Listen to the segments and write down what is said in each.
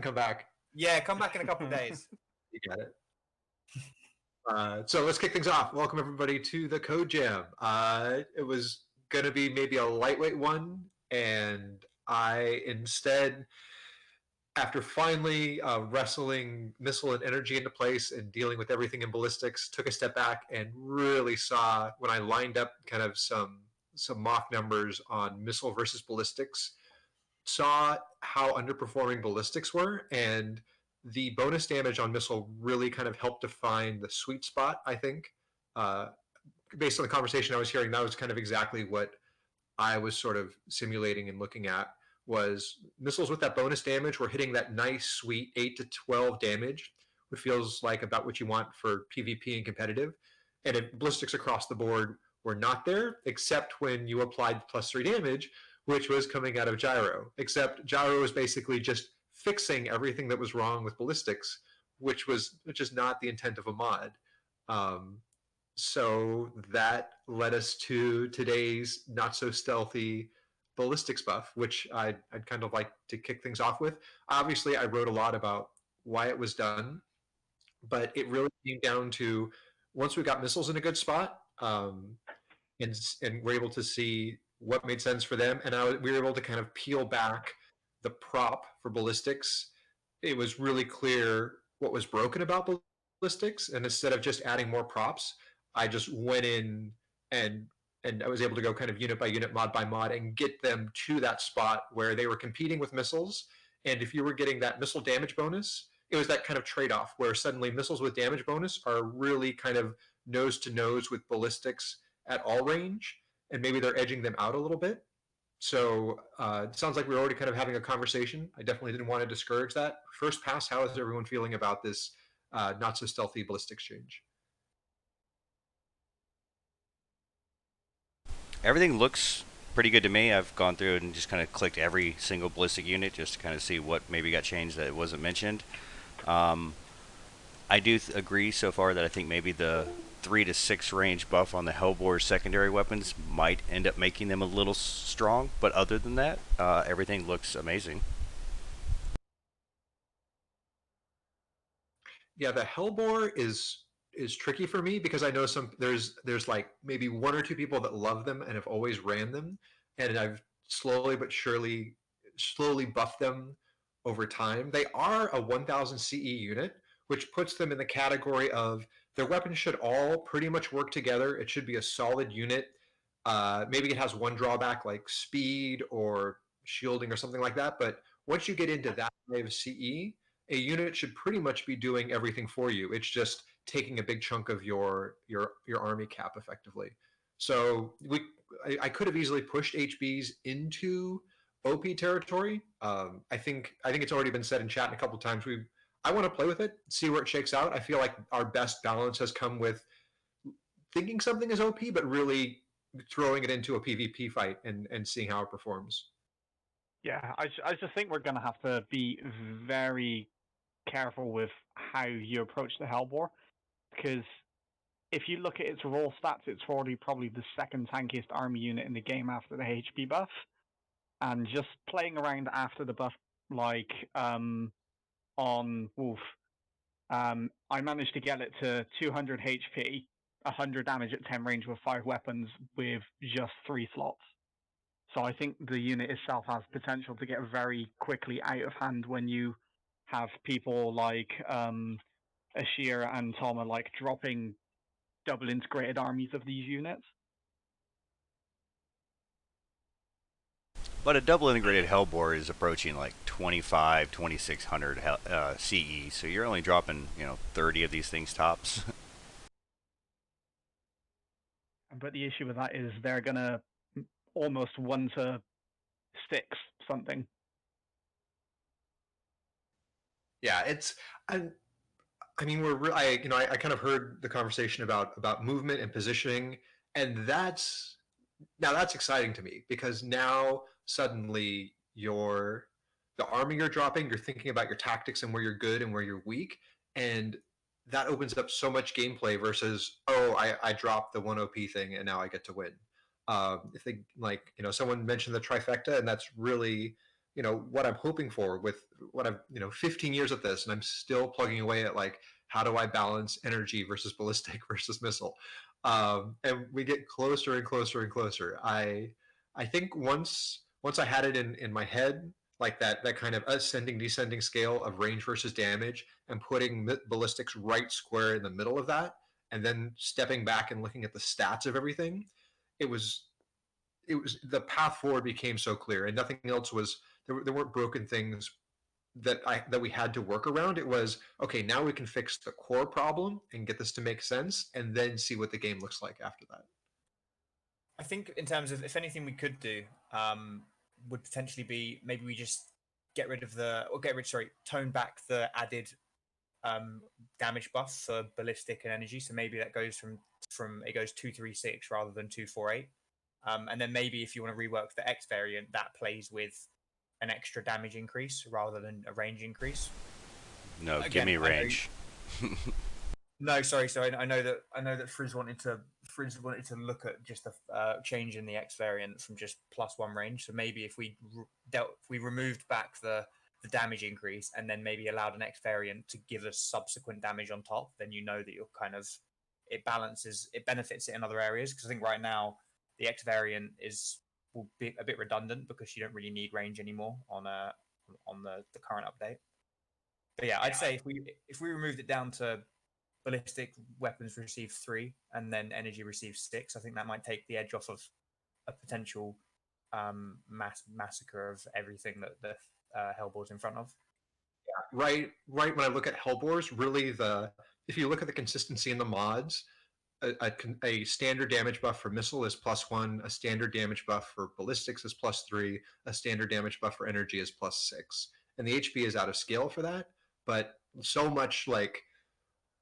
come back. Yeah, come back in a couple of days. You got it. So let's kick things off. Welcome everybody to the Code Jam. It was gonna be maybe a lightweight one, and I instead, after finally wrestling missile and energy into place and dealing with everything in ballistics, took a step back and really saw when I lined up kind of some mock numbers on missile versus ballistics, saw how underperforming ballistics were, and the bonus damage on missile really kind of helped define the sweet spot. I think, uh, based on the conversation I was hearing, that was kind of exactly what I was sort of simulating and looking at. Was missiles with that bonus damage were hitting that nice sweet 8 to 12 damage, which feels like about what you want for PvP and competitive. And if ballistics across the board were not there, except when you applied +3 damage, which was coming out of Gyro. Except Gyro was basically just fixing everything that was wrong with ballistics, which is not the intent of a mod. Um, so that led us to today's not so stealthy ballistics buff, which I'd kind of like to kick things off with. Obviously, I wrote a lot about why it was done, but it really came down to once we got missiles in a good spot, and we're able to see what made sense for them, and we were able to kind of peel back the prop for ballistics. It was really clear what was broken about ballistics, and instead of just adding more props, I just went in and I was able to go kind of unit by unit, mod by mod, and get them to that spot where they were competing with missiles. And if you were getting that missile damage bonus, it was that kind of trade-off where suddenly missiles with damage bonus are really kind of nose to nose with ballistics at all range, and maybe they're edging them out a little bit. So it sounds like we're already kind of having a conversation. I definitely didn't want to discourage that. First pass, how is everyone feeling about this not so stealthy ballistics change? Everything looks pretty good to me. I've gone through and just kind of clicked every single ballistic unit just to kind of see what maybe got changed that wasn't mentioned. Um, I do agree so far that I think maybe the 3 to 6 range buff on the Hellbore's secondary weapons might end up making them a little strong, but other than that, everything looks amazing. Yeah, the Hellbore is tricky for me because I know there's like maybe one or two people that love them and have always ran them, and I've slowly but slowly buffed them over time. They are a 1000 CE unit, which puts them in the category of their weapons should all pretty much work together. It should be a solid unit. Maybe it has one drawback like speed or shielding or something like that, but once you get into that way of CE, a unit should pretty much be doing everything for you. It's just taking a big chunk of your army cap effectively. So I could have easily pushed HBs into OP territory. I think it's already been said in chat a couple times. I want to play with it, see where it shakes out. I feel like our best balance has come with thinking something is OP, but really throwing it into a PvP fight and seeing how it performs. Yeah, I just think we're going to have to be very careful with how you approach the Hellbore, because if you look at its raw stats, it's already probably the second tankiest army unit in the game after the HP buff. And just playing around after the buff, like on Wolf, I managed to get it to 200 HP, 100 damage at 10 range with 5 weapons with just 3 slots. So I think the unit itself has potential to get very quickly out of hand when you have people like Ashir and Toma like dropping double integrated armies of these units. But a double integrated Hellbore is approaching like 2600 CE, so you're only dropping 30 of these things tops. But the issue with that is they're gonna almost 1 to 6 something. Yeah, I mean, I kind of heard the conversation about movement and positioning, and that's exciting to me because now suddenly the army you're dropping, you're thinking about your tactics and where you're good and where you're weak, and that opens up so much gameplay versus I dropped the one OP thing and now I get to win. If they someone mentioned the trifecta, and that's really what I'm hoping for with what I've 15 years at this, and I'm still plugging away at like how do I balance energy versus ballistic versus missile, and we get closer and closer and closer. I think once I had it in my head, like that kind of ascending descending scale of range versus damage, and putting ballistics right square in the middle of that, and then stepping back and looking at the stats of everything, it was the path forward became so clear, and nothing else was there weren't broken things that we had to work around. It was okay, now we can fix the core problem and get this to make sense, and then see what the game looks like after that. I think in terms of if anything we could do, would potentially be maybe we just tone back the added damage buff for ballistic and energy. So maybe that goes from it goes 236 rather than 248. And then maybe if you want to rework the X variant, that plays with an extra damage increase rather than a range increase. No, give Again, me I know- range. No, sorry. So I know that Frizz wanted to look at just the change in the X variant from just +1 range. So maybe if we removed back the damage increase and then maybe allowed an X variant to give us subsequent damage on top, then you know that you're kind of it benefits it in other areas. Because I think right now the X variant will be a bit redundant because you don't really need range anymore on the current update. But yeah, I'd say if we removed it down to ballistic weapons receive 3 and then energy receives 6, I think that might take the edge off of a potential massacre of everything that the Hellbore's in front of. Right when I look at Hellbores, really if you look at the consistency in the mods, a standard damage buff for missile is +1, a standard damage buff for ballistics is +3, a standard damage buff for energy is +6, and the HP is out of scale for that. But so much like,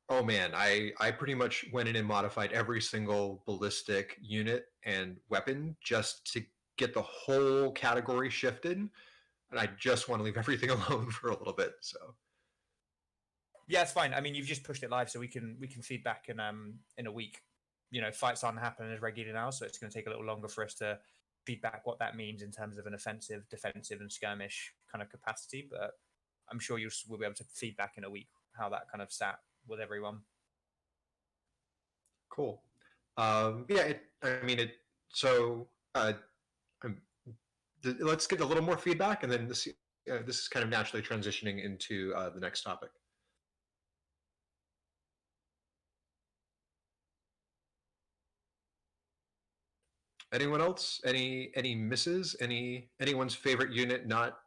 oh man, I pretty much went in and modified every single ballistic unit and weapon just to get the whole category shifted, and I just want to leave everything alone for a little bit. So yeah, it's fine. I mean, you've just pushed it live, so we can feed back in a week. Fights aren't happening as regularly now, so it's going to take a little longer for us to feedback what that means in terms of an offensive, defensive, and skirmish kind of capacity. But I'm sure we'll be able to feedback in a week how that kind of sat with everyone. cool. So let's get a little more feedback, and then this is kind of naturally transitioning into the next topic. Anyone else? Any misses? Anyone's favorite unit not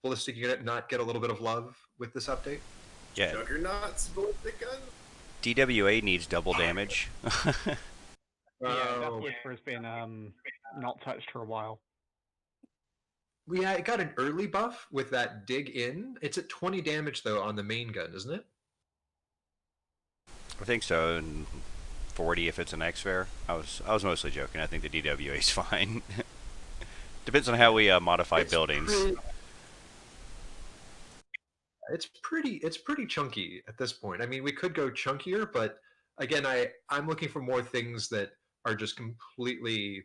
ballistic unit not get a little bit of love with this update? Yeah, Juggernaut's ballistic gun? DWA needs double damage. Yeah, that Oh. Whisper's been not touched for a while. Yeah, it got an early buff with that dig in. It's at 20 damage though on the main gun, isn't it? I think so, and 40 if it's an X-Fair. I was mostly joking. I think the DWA is fine. Depends on how we modify buildings. It's pretty chunky at this point. I mean, we could go chunkier, but again, I'm looking for more things that are just completely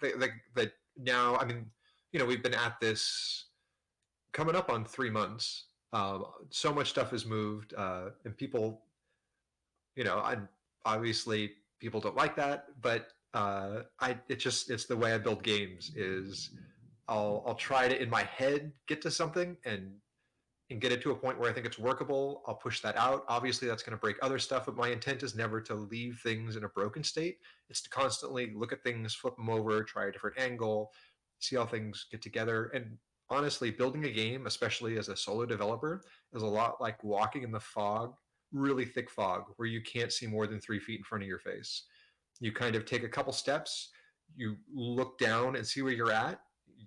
that now. I mean, we've been at this coming up on 3 months. So much stuff has moved, and people, obviously people don't like that, but it's the way I build games. Is I'll try to in my head get to something and get it to a point where I think it's workable. I'll push that out. Obviously, that's going to break other stuff, but my intent is never to leave things in a broken state. It's to constantly look at things, flip them over, try a different angle, see how things get together. And honestly, building a game, especially as a solo developer, is a lot like walking in the fog, really thick fog, where you can't see more than 3 feet in front of your face. You kind of take a couple steps, you look down and see where you're at,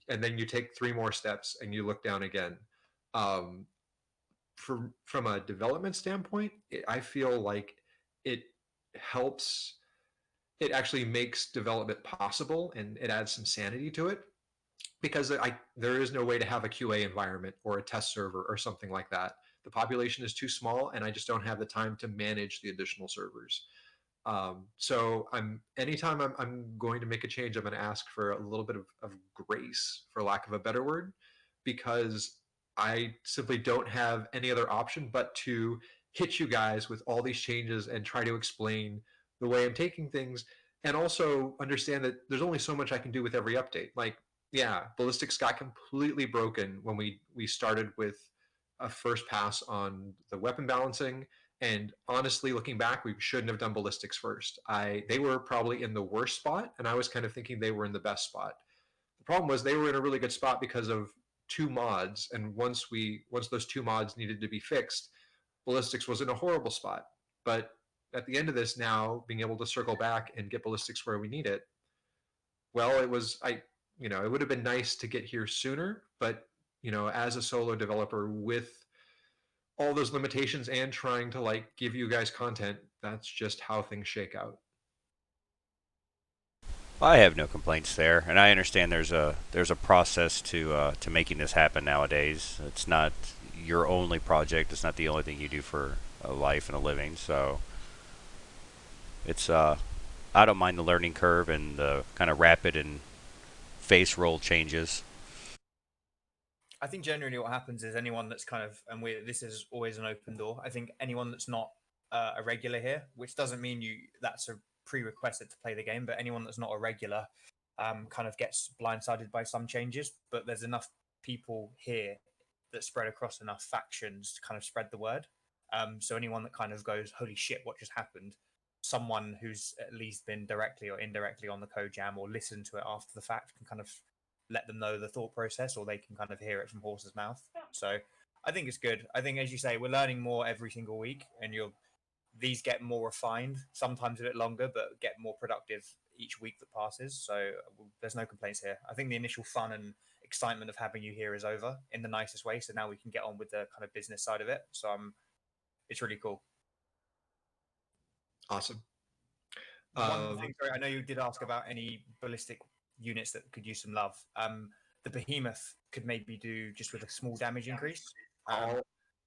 and then you take 3 more steps and you look down again. From a development standpoint, I feel like it helps. It actually makes development possible, and it adds some sanity to it, because there is no way to have a QA environment or a test server or something like that. The population is too small, and I just don't have the time to manage the additional servers. So anytime I'm going to make a change, I'm going to ask for a little bit of grace, for lack of a better word. because I simply don't have any other option but to hit you guys with all these changes and try to explain the way I'm taking things, and also understand that there's only so much I can do with every update. Like, yeah, ballistics got completely broken when we started with a first pass on the weapon balancing. And honestly, looking back, we shouldn't have done ballistics first. They were probably in the worst spot, and I was kind of thinking they were in the best spot. The problem was they were in a really good spot because of two mods, and once those two mods needed to be fixed, ballistics was in a horrible spot. But at the end of this, now being able to circle back and get ballistics where we need it, well, it would have been nice to get here sooner, but as a solo developer with all those limitations and trying to like give you guys content, that's just how things shake out. I have no complaints there, and I understand there's a process to making this happen nowadays. It's not your only project. It's not the only thing you do for a life and a living. So it's I don't mind the learning curve and the kind of rapid and face roll changes. I think generally what happens is anyone that's kind of, and this is always an open door. I think anyone that's not a regular here, which doesn't mean that's a prerequisite to play the game, but anyone that's not a regular kind of gets blindsided by some changes. But there's enough people here that spread across enough factions to kind of spread the word. So anyone that kind of goes, holy shit, what just happened? Someone who's at least been directly or indirectly on the code jam or listened to it after the fact can kind of let them know the thought process, or they can kind of hear it from horse's mouth. So I think it's good. I think, as you say, we're learning more every single week, and these get more refined, sometimes a bit longer, but get more productive each week that passes. So there's no complaints here. I think the initial fun and excitement of having you here is over in the nicest way. So now we can get on with the kind of business side of it. So it's really cool. Awesome. One thing, sorry, I know you did ask about any ballistic units that could use some love. The behemoth could maybe do just with a small damage increase. All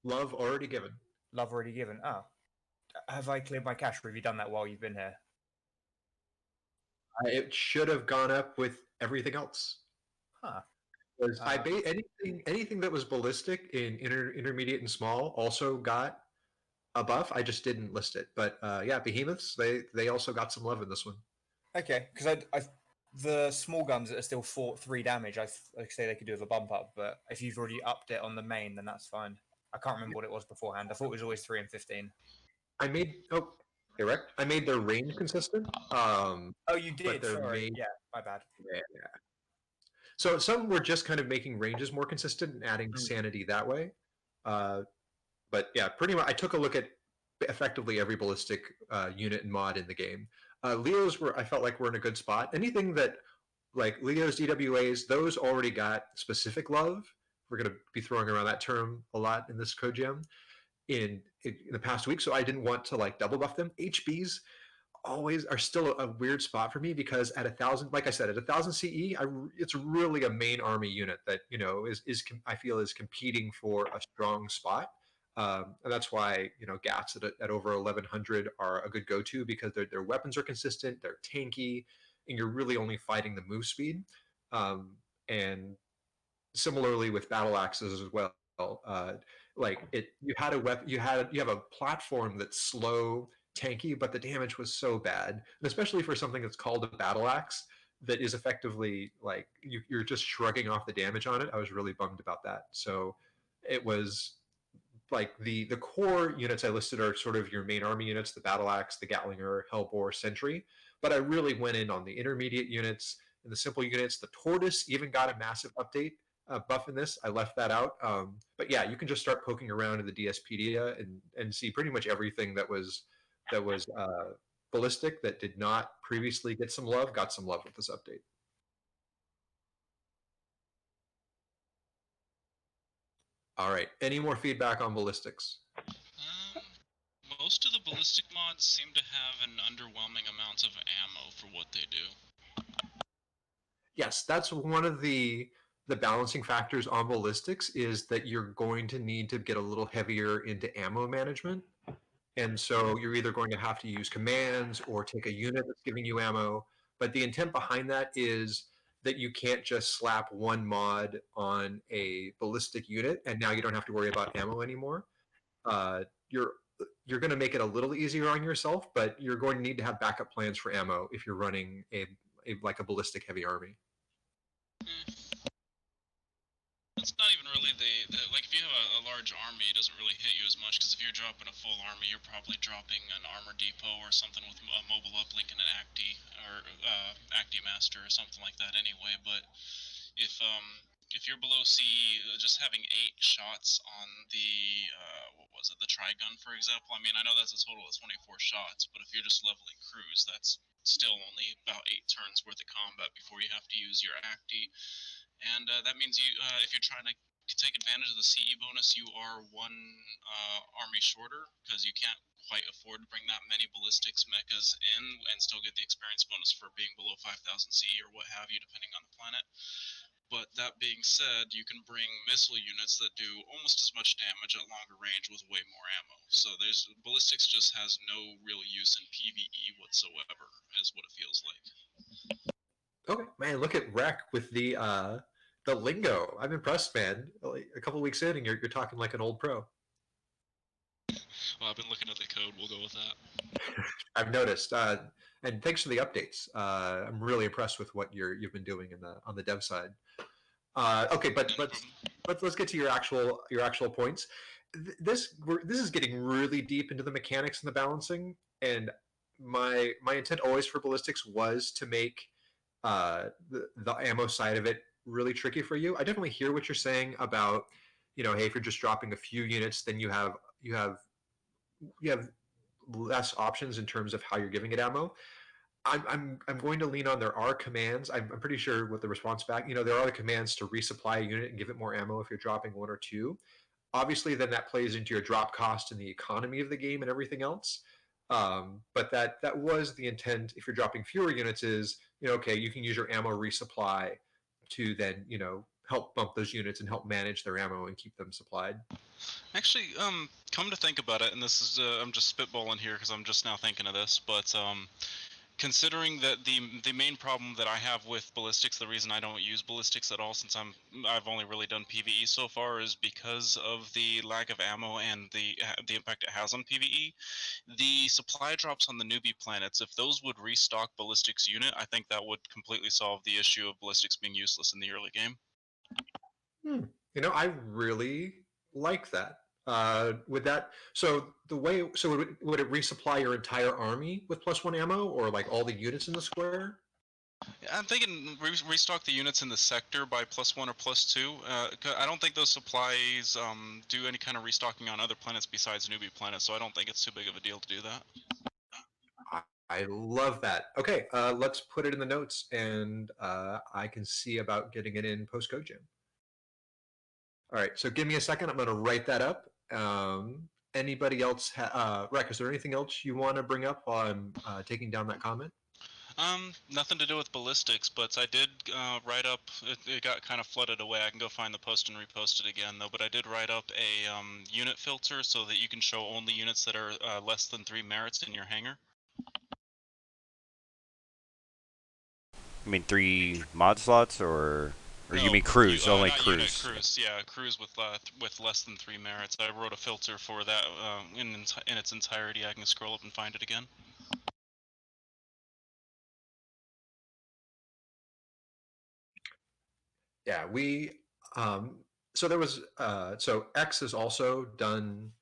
love already given. Love already given. Oh, have I cleared my cache, or have you done that while you've been here? It should have gone up with everything else. Huh. Because anything that was ballistic in intermediate and small also got a buff. I just didn't list it, but yeah, behemoths they also got some love in this one. Okay, because I the small guns that are still 3 damage, I say they could do with a bump up, but if you've already upped it on the main, then that's fine. I can't remember what it was beforehand. I thought it was always 3 and 15. I made correct. I made their range consistent. Oh, you did. Sorry. Yeah, my bad. Yeah. So some were just kind of making ranges more consistent and adding sanity that way. But yeah, pretty much I took a look at effectively every ballistic unit and mod in the game. Leos I felt like were in a good spot. Anything that like Leos, DWAs, those already got specific love. We're going to be throwing around that term a lot in this code gem in the past week, so I didn't want to like double buff them. HBs always are still a weird spot for me because at 1,000, like I said, at 1,000 CE, it's really a main army unit that is I feel is competing for a strong spot. And that's why Gats at over 1,100 are a good go-to because their weapons are consistent, they're tanky, and you're really only fighting the move speed. And similarly with battle axes as well. You have a platform that's slow, tanky, but the damage was so bad, and especially for something that's called a battle axe that is effectively like you're just shrugging off the damage on it. I was really bummed about that. So it was like the core units I listed are sort of your main army units: the battle axe, the Gatlinger, Hellbore, Sentry. But I really went in on the intermediate units and the simple units. The Tortoise even got a massive update buff in this. I left that out. But yeah, you can just start poking around in the DSpedia and see pretty much everything that was ballistic that did not previously get some love got some love with this update. All right. Any more feedback on ballistics? Most of the ballistic mods seem to have an underwhelming amount of ammo for what they do. Yes, that's one of the balancing factors on ballistics is that you're going to need to get a little heavier into ammo management. And so you're either going to have to use commands or take a unit that's giving you ammo. But the intent behind that is that you can't just slap one mod on a ballistic unit and now you don't have to worry about ammo anymore. Uh, you're you're going to make it a little easier on yourself, but you're going to need to have backup plans for ammo if you're running a like a ballistic heavy army. It's not even really like if you have a large army, it doesn't really hit you as much because if you're dropping a full army, you're probably dropping an armor depot or something with a mobile uplink and an Acti Master or something like that anyway. But if you're below CE, just having 8 shots on the what was it, the Trigun, for example. I mean, I know that's a total of 24 shots, but if you're just leveling crews, that's still only about 8 turns worth of combat before you have to use your Acti. And that means you, if you're trying to take advantage of the CE bonus, you are one army shorter because you can't quite afford to bring that many ballistics mechas in and still get the experience bonus for being below 5,000 CE or what have you, depending on the planet. But that being said, you can bring missile units that do almost as much damage at longer range with way more ammo. So there's ballistics just has no real use in PvE whatsoever, is what it feels like. Okay, man, look at Rec with the lingo. I'm impressed, man. Like, a couple weeks in, and you're talking like an old pro. Well, I've been looking at the code. We'll go with that. I've noticed, and thanks for the updates. I'm really impressed with what you've been doing on the dev side. Okay, but let's get to your actual points. This is getting really deep into the mechanics and the balancing, and my intent always for ballistics was to make the ammo side of it really tricky for you. I definitely hear what you're saying about, hey, if you're just dropping a few units, then you have less options in terms of how you're giving it ammo. I'm going to lean on there are commands. I'm pretty sure with the response back, there are the commands to resupply a unit and give it more ammo if you're dropping 1 or 2. Obviously, then that plays into your drop cost and the economy of the game and everything else. But that was the intent. If you're dropping fewer units, is okay, you can use your ammo resupply to then help bump those units and help manage their ammo and keep them supplied. Actually, come to think about it, and this is I'm just spitballing here because I'm just now thinking of this, but considering that the main problem that I have with ballistics, the reason I don't use ballistics at all, since I've only really done PvE so far, is because of the lack of ammo and the impact it has on PvE. The supply drops on the newbie planets, if those would restock ballistics unit, I think that would completely solve the issue of ballistics being useless in the early game. I really like that. Would that would it resupply your entire army with +1 ammo, or like all the units in the square? I'm thinking restock the units in the sector by +1 or +2. I don't think those supplies do any kind of restocking on other planets besides newbie planets, so I don't think it's too big of a deal to do that. I love that. Okay, let's put it in the notes, and I can see about getting it in post Code Jam. All right, so give me a second. I'm going to write that up. Anybody else? Rec, is there anything else you want to bring up while I'm taking down that comment? Nothing to do with ballistics, but I did write up. It got kind of flooded away. I can go find the post and repost it again, though. But I did write up a unit filter so that you can show only units that are less than 3 merits in your hangar. You mean 3 mod slots, or No, you mean crews? Only not crews. Unit crews, yeah, crews with less than 3 merits. I wrote a filter for that in its entirety. I can scroll up and find it again. Yeah, so there was so X has also done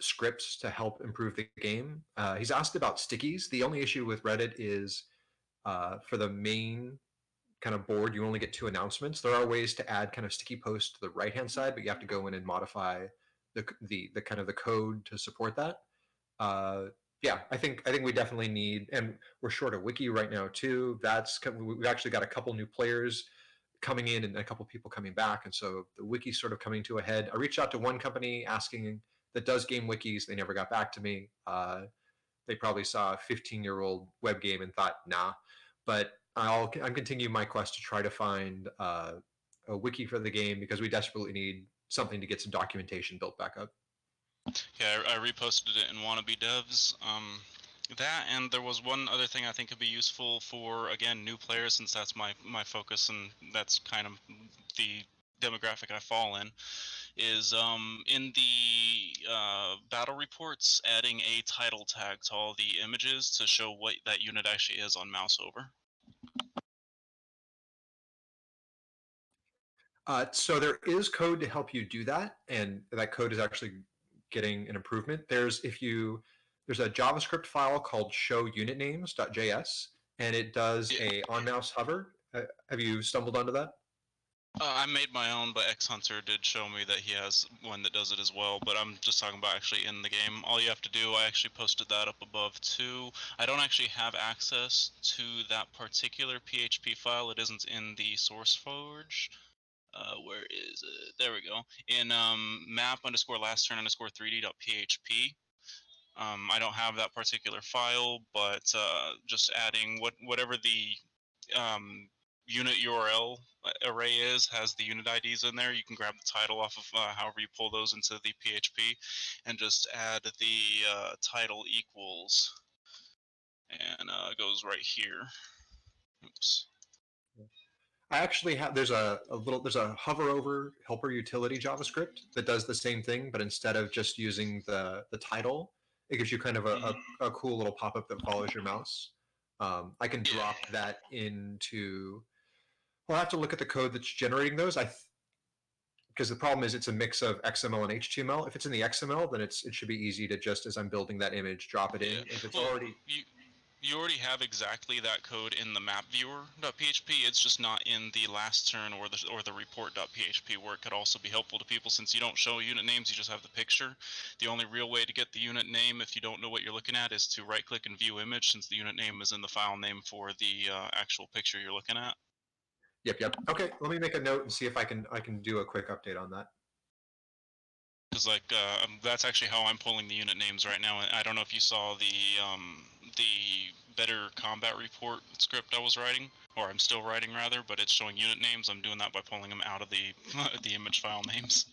scripts to help improve the game. He's asked about stickies. The only issue with Reddit is for the main kind of board, you only get 2 announcements. There are ways to add kind of sticky posts to the right hand side, but you have to go in and modify the kind of the code to support that. Yeah, I think we definitely need, and we're short a wiki right now too. We've actually got a couple new players coming in and a couple people coming back, and so the wiki's sort of coming to a head. I reached out to one company asking that does game wikis. They never got back to me. They probably saw a 15-year-old web game and thought, nah. But I'm continuing my quest to try to find a wiki for the game because we desperately need something to get some documentation built back up. Yeah, I reposted it in Wannabe Devs. That, and there was one other thing I think could be useful for, again, new players, since that's my focus and that's kind of the demographic I fall in, is in the battle reports, adding a title tag to all the images to show what that unit actually is on mouse over. So there is code to help you do that, and that code is actually getting an improvement. There's a JavaScript file called showunitnames.js, and it does a on mouse hover. Have you stumbled onto that? I made my own, but X Hunter did show me that he has one that does it as well. But I'm just talking about actually in the game. All you have to do, I actually posted that up above too. I don't actually have access to that particular PHP file. It isn't in the SourceForge. Where is it? There we go. In map underscore last turn underscore 3d.php. I don't have that particular file, but just adding whatever the unit URL array has the unit IDs in there. You can grab the title off of however you pull those into the PHP, and just add the title equals, and it goes right here. Oops. I actually have there's a hover over helper utility JavaScript that does the same thing, but instead of just using the title, it gives you kind of a cool little pop up that follows your mouse. I can drop that into. We'll have to look at the code that's generating those. Because the problem is it's a mix of XML and HTML. If it's in the XML, then it should be easy to just as I'm building that image, drop it in. If it's already you already have exactly that code in the map viewer.php. It's just not in the last turn or the report.php, where it could also be helpful to people, since you don't show unit names, you just have the picture. The only real way to get the unit name, if you don't know what you're looking at, is to right click and view image, since the unit name is in the file name for the actual picture you're looking at. Yep. Okay, let me make a note and see if I can do a quick update on that. Because that's actually how I'm pulling the unit names right now. I don't know if you saw the better combat report script I was writing, or I'm still writing rather, but it's showing unit names. I'm doing that by pulling them out of the the image file names.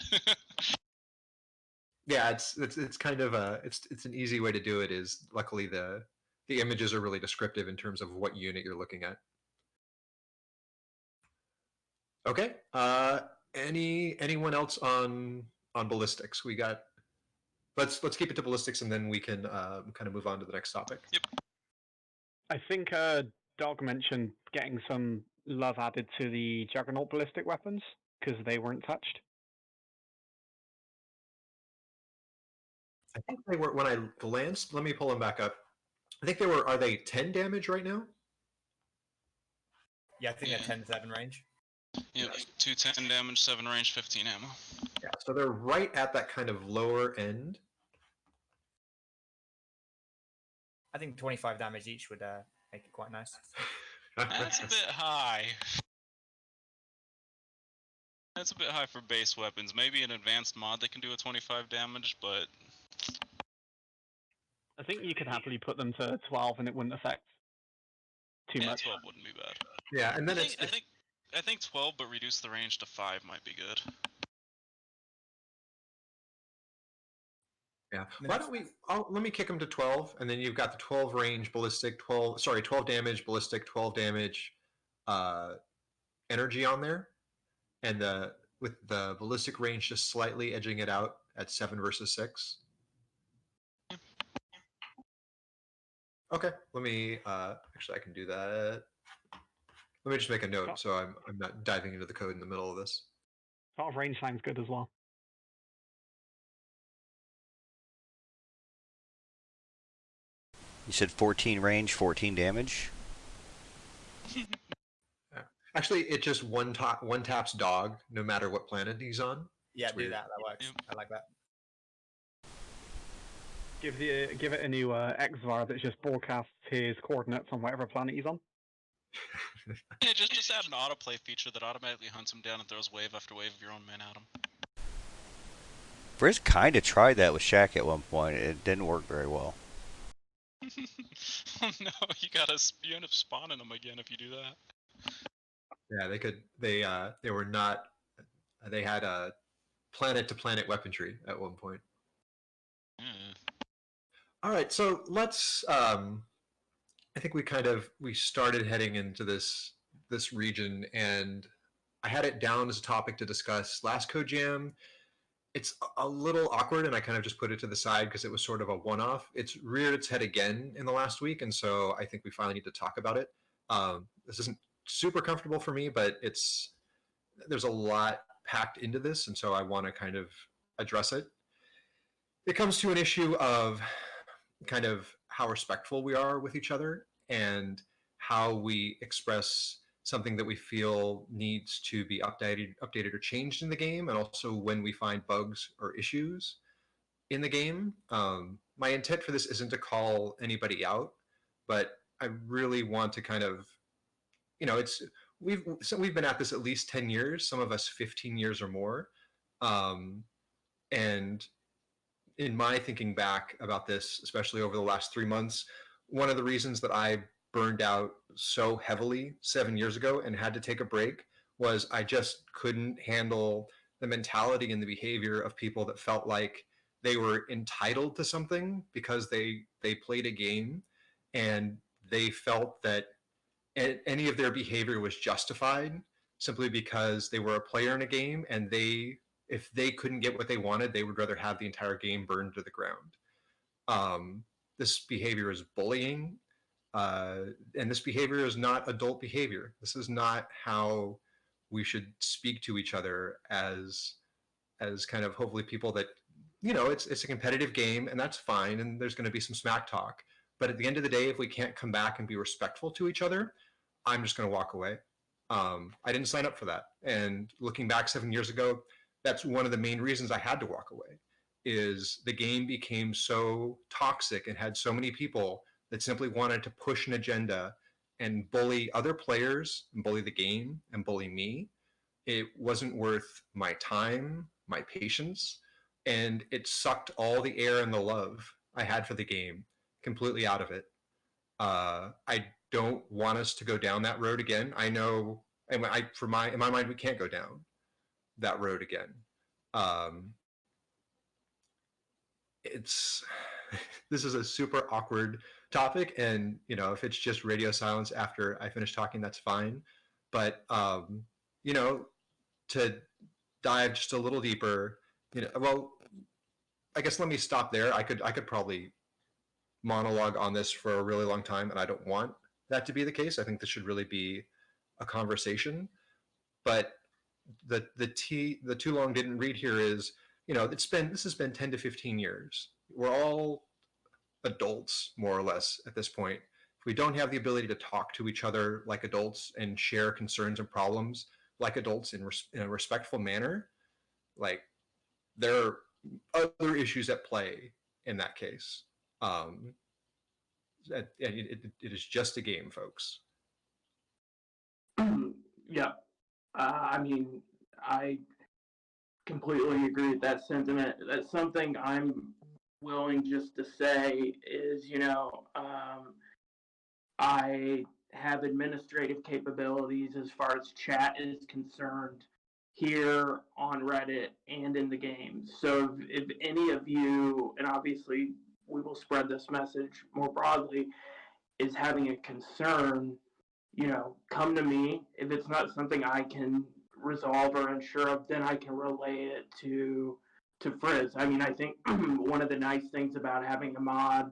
Yeah, it's kind of it's an easy way to do it. Is luckily the images are really descriptive in terms of what unit you're looking at. Okay. Anyone else on ballistics? We got. Let's keep it to ballistics, and then we can kind of move on to the next topic. Yep. I think Dog mentioned getting some love added to the Juggernaut ballistic weapons because they weren't touched. I think they were when I glanced. Let me pull them back up. I think they were. Are they 10 damage right now? Yeah, I think they're 10-7 range. Yep. 210 damage, 7 range, 15 ammo. Yeah. So they're right at that kind of lower end. I think 25 damage each would make it quite nice. That's a bit high. That's a bit high for base weapons. Maybe an advanced mod that can do a 25 damage, but I think you could happily put them to 12 and it wouldn't affect too much. 12 wouldn't be bad. Yeah, and then I think 12, but reduce the range to 5 might be good. Yeah. Why don't we? Let me kick them to 12, and then you've got the 12 range ballistic, 12 damage ballistic, 12 damage, energy on there, and with the ballistic range just slightly edging it out at 7 versus 6. Okay. Let me actually I can do that. Let me just make a note so I'm not diving into the code in the middle of this. 12 range sounds good as well. You said 14 range, 14 damage? Yeah. Actually, it just one taps dog no matter what planet he's on. Yeah, It's do weird. that. That works. Yep. I like that. Give it a new XVAR that just broadcasts his coordinates on whatever planet he's on. Yeah, just add an autoplay feature that automatically hunts him down and throws wave after wave of your own men at him. Frizz kind of tried that with Shaq at one point. It didn't work very well. Oh no, you end up spawning them again if you do that. Yeah, they could. They were not. They had a planet-to-planet weaponry at one point. All right, so let's. I think we started heading into this region, and I had it down as a topic to discuss last Code Jam. It's a little awkward, and I kind of just put it to the side because it was sort of a one-off. It's reared its head again in the last week, and so I think we finally need to talk about it. This isn't super comfortable for me, but there's a lot packed into this, and so I want to kind of address it. It comes to an issue of kind of how respectful we are with each other and how we express something that we feel needs to be updated or changed in the game, and also when we find bugs or issues in the game. My intent for this isn't to call anybody out, but I really want to kind of, it's we've been at this at least 10 years, some of us 15 years or more, and in my thinking back about this, especially over the last 3 months, one of the reasons that I burned out so heavily 7 years ago and had to take a break was I just couldn't handle the mentality and the behavior of people that felt like they were entitled to something because they played a game, and they felt that any of their behavior was justified simply because they were a player in a game, and if they couldn't get what they wanted, they would rather have the entire game burned to the ground. This behavior is bullying, and this behavior is not adult behavior. This is not how we should speak to each other as kind of hopefully people that, it's a competitive game, and that's fine, and there's going to be some smack talk. But at the end of the day, if we can't come back and be respectful to each other, I'm just going to walk away. I didn't sign up for that. And looking back 7 years ago, that's one of the main reasons I had to walk away, is the game became so toxic and had so many people that simply wanted to push an agenda and bully other players and bully the game and bully me. It wasn't worth my time, my patience, and it sucked all the air and the love I had for the game completely out of it. I don't want us to go down that road again. I know, and in my mind, we can't go down that road again. It's this is a super awkward topic, and if it's just radio silence after I finish talking, that's fine. But to dive just a little deeper, well, I guess let me stop there. I could probably monologue on this for a really long time, and I don't want that to be the case. I think this should really be a conversation. But the too long didn't read here is, this has been 10 to 15 years. We're all adults, more or less, at this point. If we don't have the ability to talk to each other like adults and share concerns and problems like adults in a respectful manner, like, there are other issues at play in that case. It is just a game, folks. Yeah. I mean, I completely agree with that sentiment. That's something I'm willing just to say is, I have administrative capabilities as far as chat is concerned here on Reddit and in the game. So if any of you, and obviously we will spread this message more broadly, is having a concern, come to me. If it's not something I can resolve or ensure of, then I can relay it to Frizz. I mean, I think one of the nice things about having a mod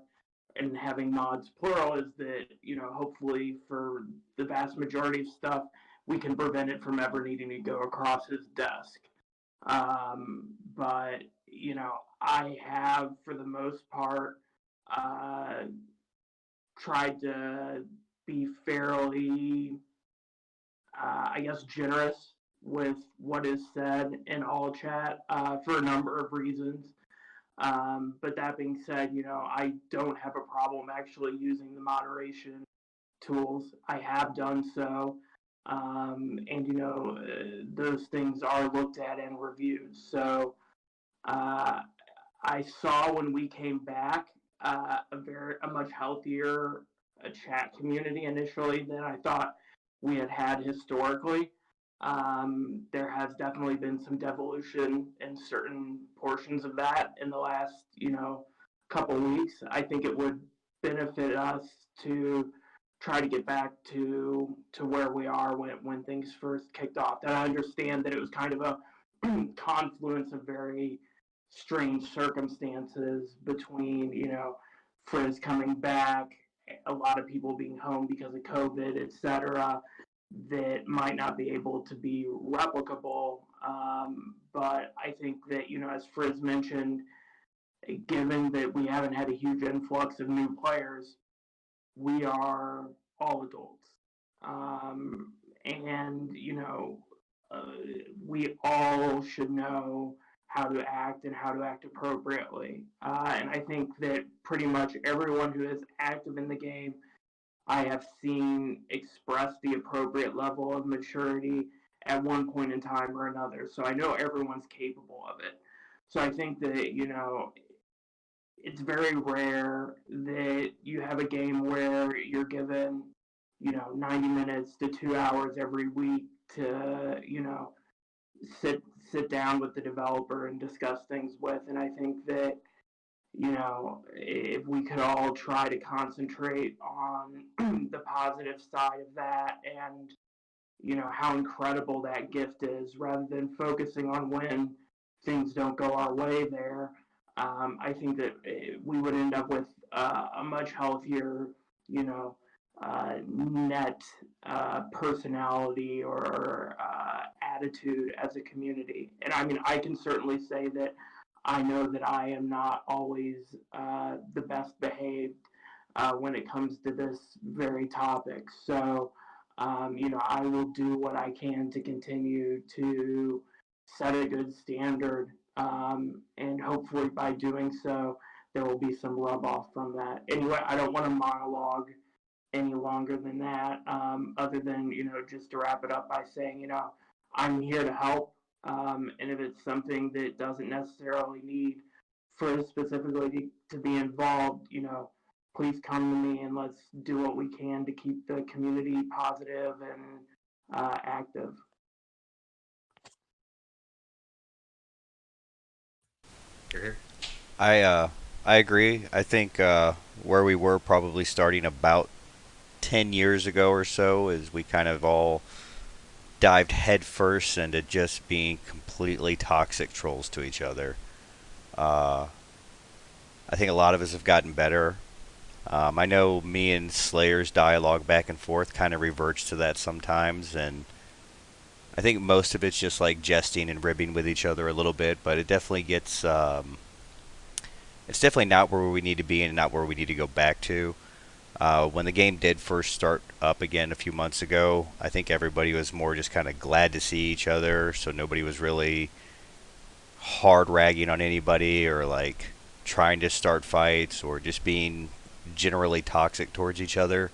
and having mods plural is that, hopefully for the vast majority of stuff, we can prevent it from ever needing to go across his desk. But, I have, for the most part, tried to be fairly, I guess, generous with what is said in all chat for a number of reasons. But that being said, I don't have a problem actually using the moderation tools. I have done so. And, those things are looked at and reviewed. So I saw when we came back a much healthier chat community initially than I thought we had historically. There has definitely been some devolution in certain portions of that in the last, couple weeks, I think it would benefit us to try to get back to where we are when things first kicked off. And I understand that it was kind of a confluence of very strange circumstances between, Frizz coming back, a lot of people being home because of COVID, etc., that might not be able to be replicable. But I think that, as Frizz mentioned, given that we haven't had a huge influx of new players, we are all adults. And, we all should know how to act and how to act appropriately. And I think that pretty much everyone who is active in the game, I have seen express the appropriate level of maturity at one point in time or another. So I know everyone's capable of it. So I think that, it's very rare that you have a game where you're given, 90 minutes to 2 hours every week to, sit down with the developer and discuss things with. And I think that, if we could all try to concentrate on the positive side of that and, how incredible that gift is rather than focusing on when things don't go our way there, I think that we would end up with a much healthier, net personality or attitude as a community. And I mean, I can certainly say that I know that I am not always the best behaved when it comes to this very topic. So, I will do what I can to continue to set a good standard. And hopefully by doing so, there will be some rub off from that. Anyway, I don't want to monologue any longer than that, other than, just to wrap it up by saying, I'm here to help. And if it's something that doesn't necessarily need for specifically to be involved, please come to me and let's do what we can to keep the community positive and active. You're here. I agree. I think where we were probably starting about 10 years ago or so is we kind of all dived headfirst into just being completely toxic trolls to each other. Uh, I think a lot of us have gotten better. I know me and Slayer's dialogue back and forth kind of reverts to that sometimes, and I think most of it's just like jesting and ribbing with each other a little bit, but it definitely gets. It's definitely not where we need to be and not where we need to go back to. When the game did first start up again a few months ago, I think everybody was more just kind of glad to see each other, so nobody was really hard ragging on anybody or like trying to start fights or just being generally toxic towards each other.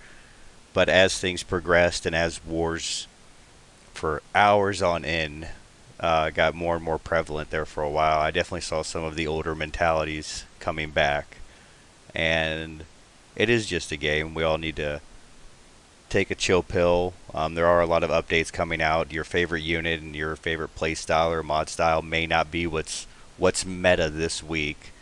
But as things progressed and as wars for hours on end got more and more prevalent there for a while, I definitely saw some of the older mentalities coming back. And it is just a game. We all need to take a chill pill. There are a lot of updates coming out. Your favorite unit and your favorite play style or mod style may not be what's meta this week.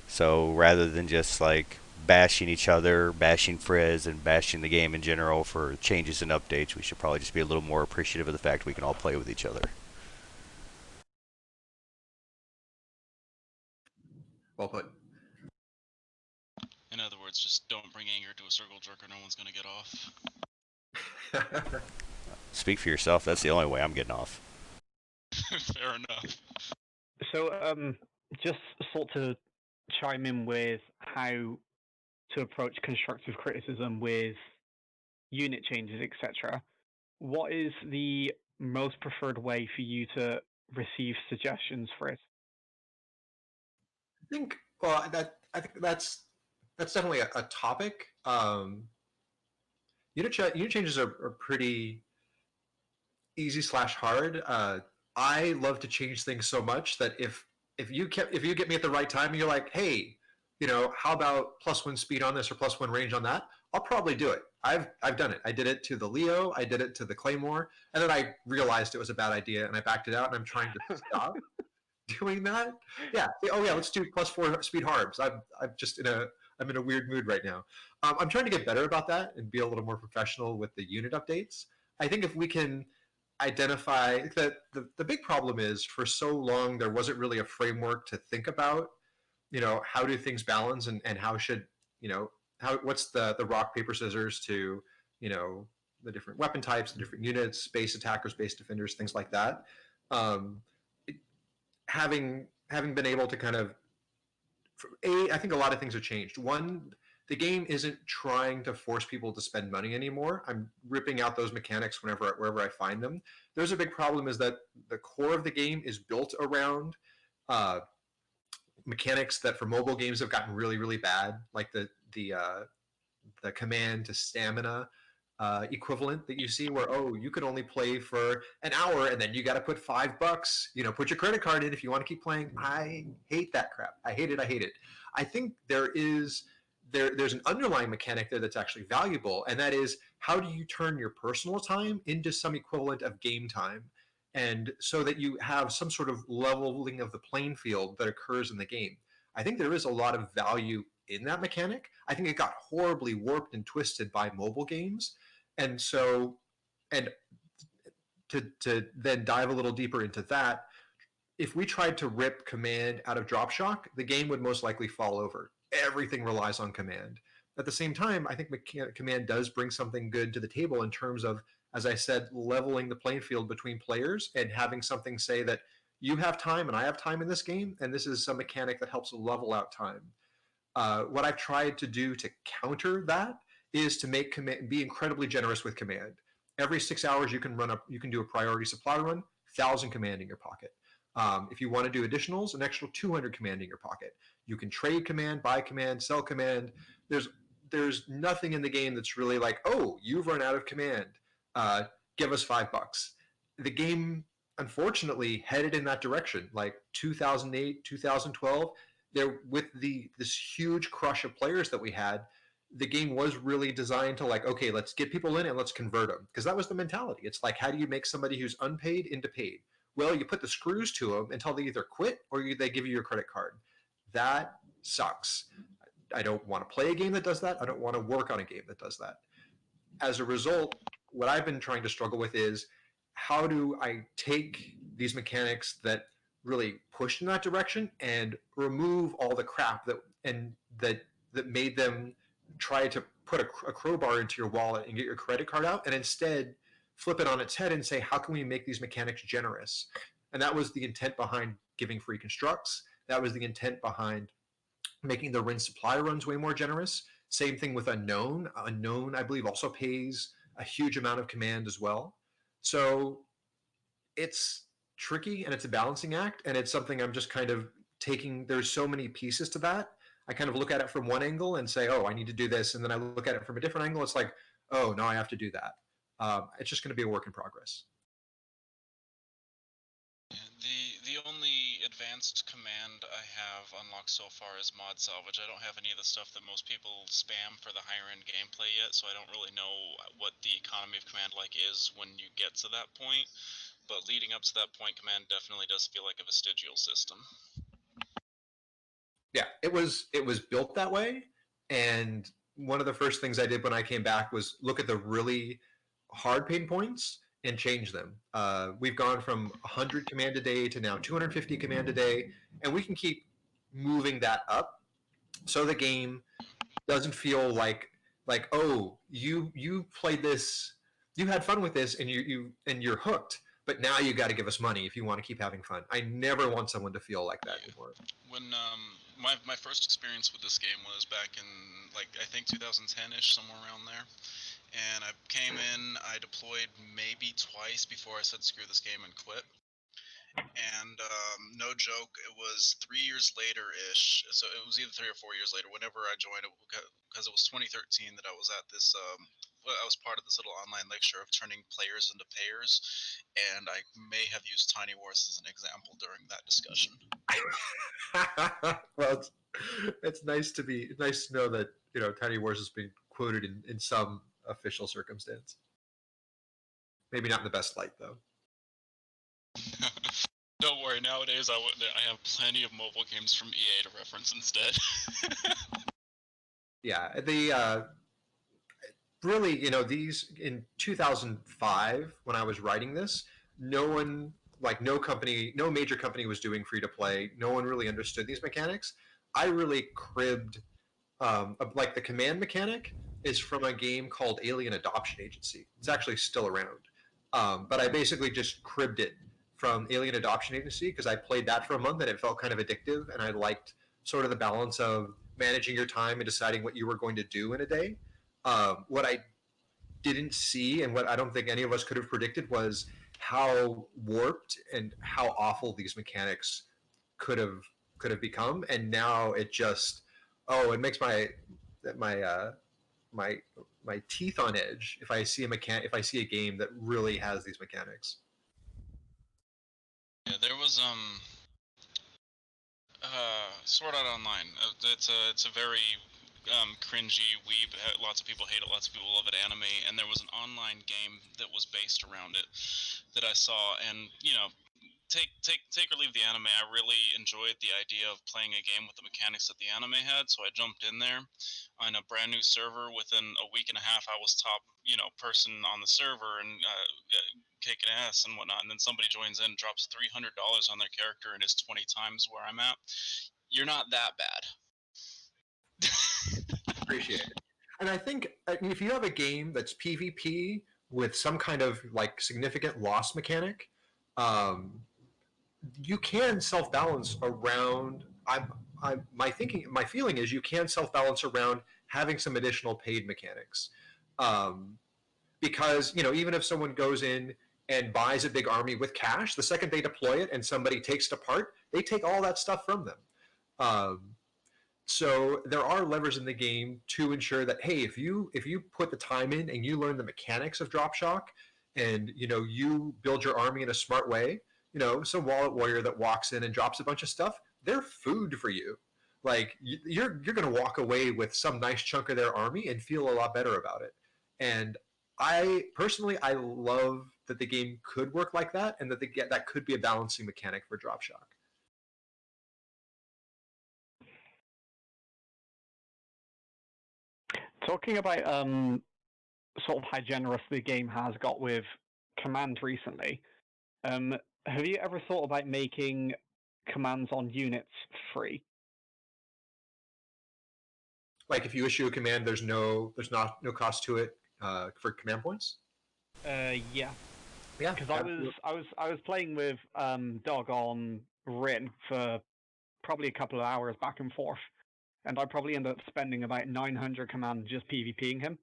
So rather than just like bashing each other, bashing Frizz, and bashing the game in general for changes and updates, we should probably just be a little more appreciative of the fact we can all play with each other. Well put. In other words, just don't bring anger to a circle jerk or no one's gonna get off. Speak for yourself. That's the only way I'm getting off. Fair enough. So, just sort of chime in with how to approach constructive criticism with unit changes, etc. What is the most preferred way for you to receive suggestions for it? I think I think that's definitely a topic. Unit changes are pretty easy slash hard. I love to change things so much that if you get me at the right time and you're like, hey, how about +1 speed on this or +1 range on that? I'll probably do it. I've done it. I did it to the Leo. I did it to the Claymore, and then I realized it was a bad idea and I backed it out. And I'm trying to stop doing that. Yeah. Oh yeah. Let's do +4 speed harbs. I'm in a weird mood right now. I'm trying to get better about that and be a little more professional with the unit updates. I think if we can identify that the big problem is for so long there wasn't really a framework to think about, how do things balance and how should, what's the rock, paper, scissors to, the different weapon types, the different units, base attackers, base defenders, things like that. Um, having been able to kind of, I think a lot of things have changed. One, the game isn't trying to force people to spend money anymore. I'm ripping out those mechanics wherever I find them. There's a big problem is that the core of the game is built around mechanics that for mobile games have gotten really, really bad, like the command to stamina equivalent that you see where, oh, you can only play for an hour and then you got to put $5, put your credit card in if you want to keep playing. I hate that crap. I hate it. I think there's an underlying mechanic there that's actually valuable, and that is how do you turn your personal time into some equivalent of game time, and so that you have some sort of leveling of the playing field that occurs in the game. I think there is a lot of value in that mechanic. I think it got horribly warped and twisted by mobile games. And so, and to then dive a little deeper into that, if we tried to rip command out of DropShock, the game would most likely fall over. Everything relies on command. At the same time, I think command does bring something good to the table in terms of, as I said, leveling the playing field between players and having something say that you have time and I have time in this game, and this is some mechanic that helps level out time. What I've tried to do to counter that is to make command be incredibly generous with command. Every 6 hours, you can do a priority supply run, 1,000 command in your pocket. If you want to do additionals, an extra 200 command in your pocket. You can trade command, buy command, sell command. There's nothing in the game that's really like, oh, you've run out of command. Give us $5. The game, unfortunately, headed in that direction. Like 2008, 2012, with this huge crush of players that we had, the game was really designed to like, okay, let's get people in and let's convert them, because that was the mentality. It's like, how do you make somebody who's unpaid into paid? Well, you put the screws to them until they either quit or they give you your credit card. That sucks. I don't want to play a game that does that. I don't want to work on a game that does that. As a result, what I've been trying to struggle with is, how do I take these mechanics that really pushed in that direction and remove all the crap that made them try to put a crowbar into your wallet and get your credit card out, and instead flip it on its head and say, how can we make these mechanics generous? And that was the intent behind giving free constructs. That was the intent behind making the rinse supply runs way more generous. Same thing with Unknown. Unknown, I believe, also pays a huge amount of command as well. So it's tricky and it's a balancing act, and it's something I'm just kind of taking. There's so many pieces to that. I kind of look at it from one angle and say, oh, I need to do this. And then I look at it from a different angle. It's like, oh, no, I have to do that. It's just going to be a work in progress. The only advanced command I have unlocked so far is mod salvage. I don't have any of the stuff that most people spam for the higher end gameplay yet, so I don't really know what the economy of command like is when you get to that point. But leading up to that point, command definitely does feel like a vestigial system. Yeah, it was built that way, and one of the first things I did when I came back was look at the really hard pain points and change them. We've gone from 100 command a day to now 250 command a day, and we can keep moving that up so the game doesn't feel like oh, you played this, you had fun with this, and you're hooked, but now you got to give us money if you want to keep having fun. I never want someone to feel like that anymore. When my first experience with this game was back in, like, I think 2010-ish, somewhere around there. And I came in, I deployed maybe twice before I said screw this game and quit. And no joke, it was 3 years later-ish, so it was either 3 or 4 years later, whenever I joined it, because it was 2013 that I was at this, I was part of this little online lecture of turning players into payers, and I may have used Tiny Wars as an example during that discussion. Well, it's nice to know that, Tiny Wars has been quoted in some official circumstance. Maybe not in the best light, though. Don't worry, nowadays I have plenty of mobile games from EA to reference instead. Yeah, the really, these in 2005 when I was writing this, no one, like no company, no major company was doing free to play. No one really understood these mechanics. I really cribbed, like the command mechanic is from a game called Alien Adoption Agency. It's actually still around, but I basically just cribbed it from Alien Adoption Agency because I played that for a month and it felt kind of addictive, and I liked sort of the balance of managing your time and deciding what you were going to do in a day. What I didn't see and what I don't think any of us could have predicted was how warped and how awful these mechanics could have could have become. And now it just, oh, it makes my my my teeth on edge if I see a game that really has these mechanics. Yeah, there was Sword Art Online. It's a very cringy weeb. Lots of people hate it. Lots of people love it. Anime, and there was an online game that was based around it that I saw, and take or leave the anime. I really enjoyed the idea of playing a game with the mechanics that the anime had, so I jumped in there on a brand new server. Within a week and a half, I was top person on the server and kicking ass and whatnot. And then somebody joins in, drops $300 on their character, and is 20 times where I'm at. You're not that bad. Appreciate it. And I think if you have a game that's PvP with some kind of like significant loss mechanic, you can self balance around. My feeling is you can self balance around having some additional paid mechanics, because even if someone goes in and buys a big army with cash, the second they deploy it and somebody takes it apart, they take all that stuff from them. So there are levers in the game to ensure that, hey, if you put the time in and you learn the mechanics of drop shock, and you build your army in a smart way, some wallet warrior that walks in and drops a bunch of stuff, they're food for you. Like you're going to walk away with some nice chunk of their army and feel a lot better about it. And I personally, I love that the game could work like that, and that could be a balancing mechanic for drop shock. Talking about sort of how generous the game has got with command recently, have you ever thought about making commands on units free? Like if you issue a command, there's no cost to it for command points. Yeah. Yeah, Because I was playing with Doug on Rin for probably a couple of hours back and forth, and I probably ended up spending about 900 commands just PvPing him.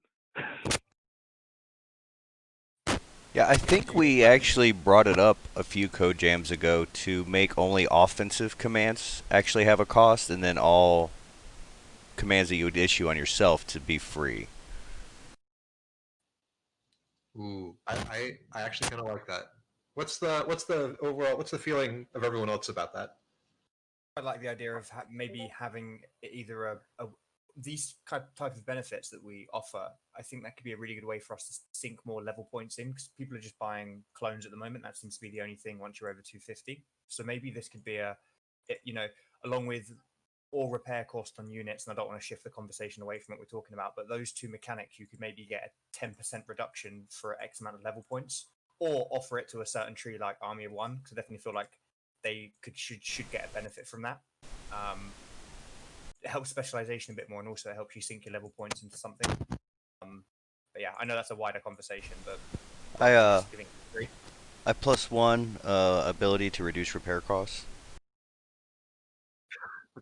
Yeah, I think we actually brought it up a few code jams ago to make only offensive commands actually have a cost, and then all commands that you would issue on yourself to be free. Ooh, I actually kind of like that. What's the feeling of everyone else about that? I like the idea of maybe having either these type of benefits that we offer. I think that could be a really good way for us to sink more level points in, because people are just buying clones at the moment. That seems to be the only thing once you're over 250. So maybe this could be along with all repair cost on units, and I don't want to shift the conversation away from what we're talking about, but those two mechanics, you could maybe get a 10% reduction for X amount of level points, or offer it to a certain tree like Army of One, because I definitely feel like they should get a benefit from that. It helps specialization a bit more, and also it helps you sink your level points into something. But yeah, I know that's a wider conversation, but I +1 ability to reduce repair costs.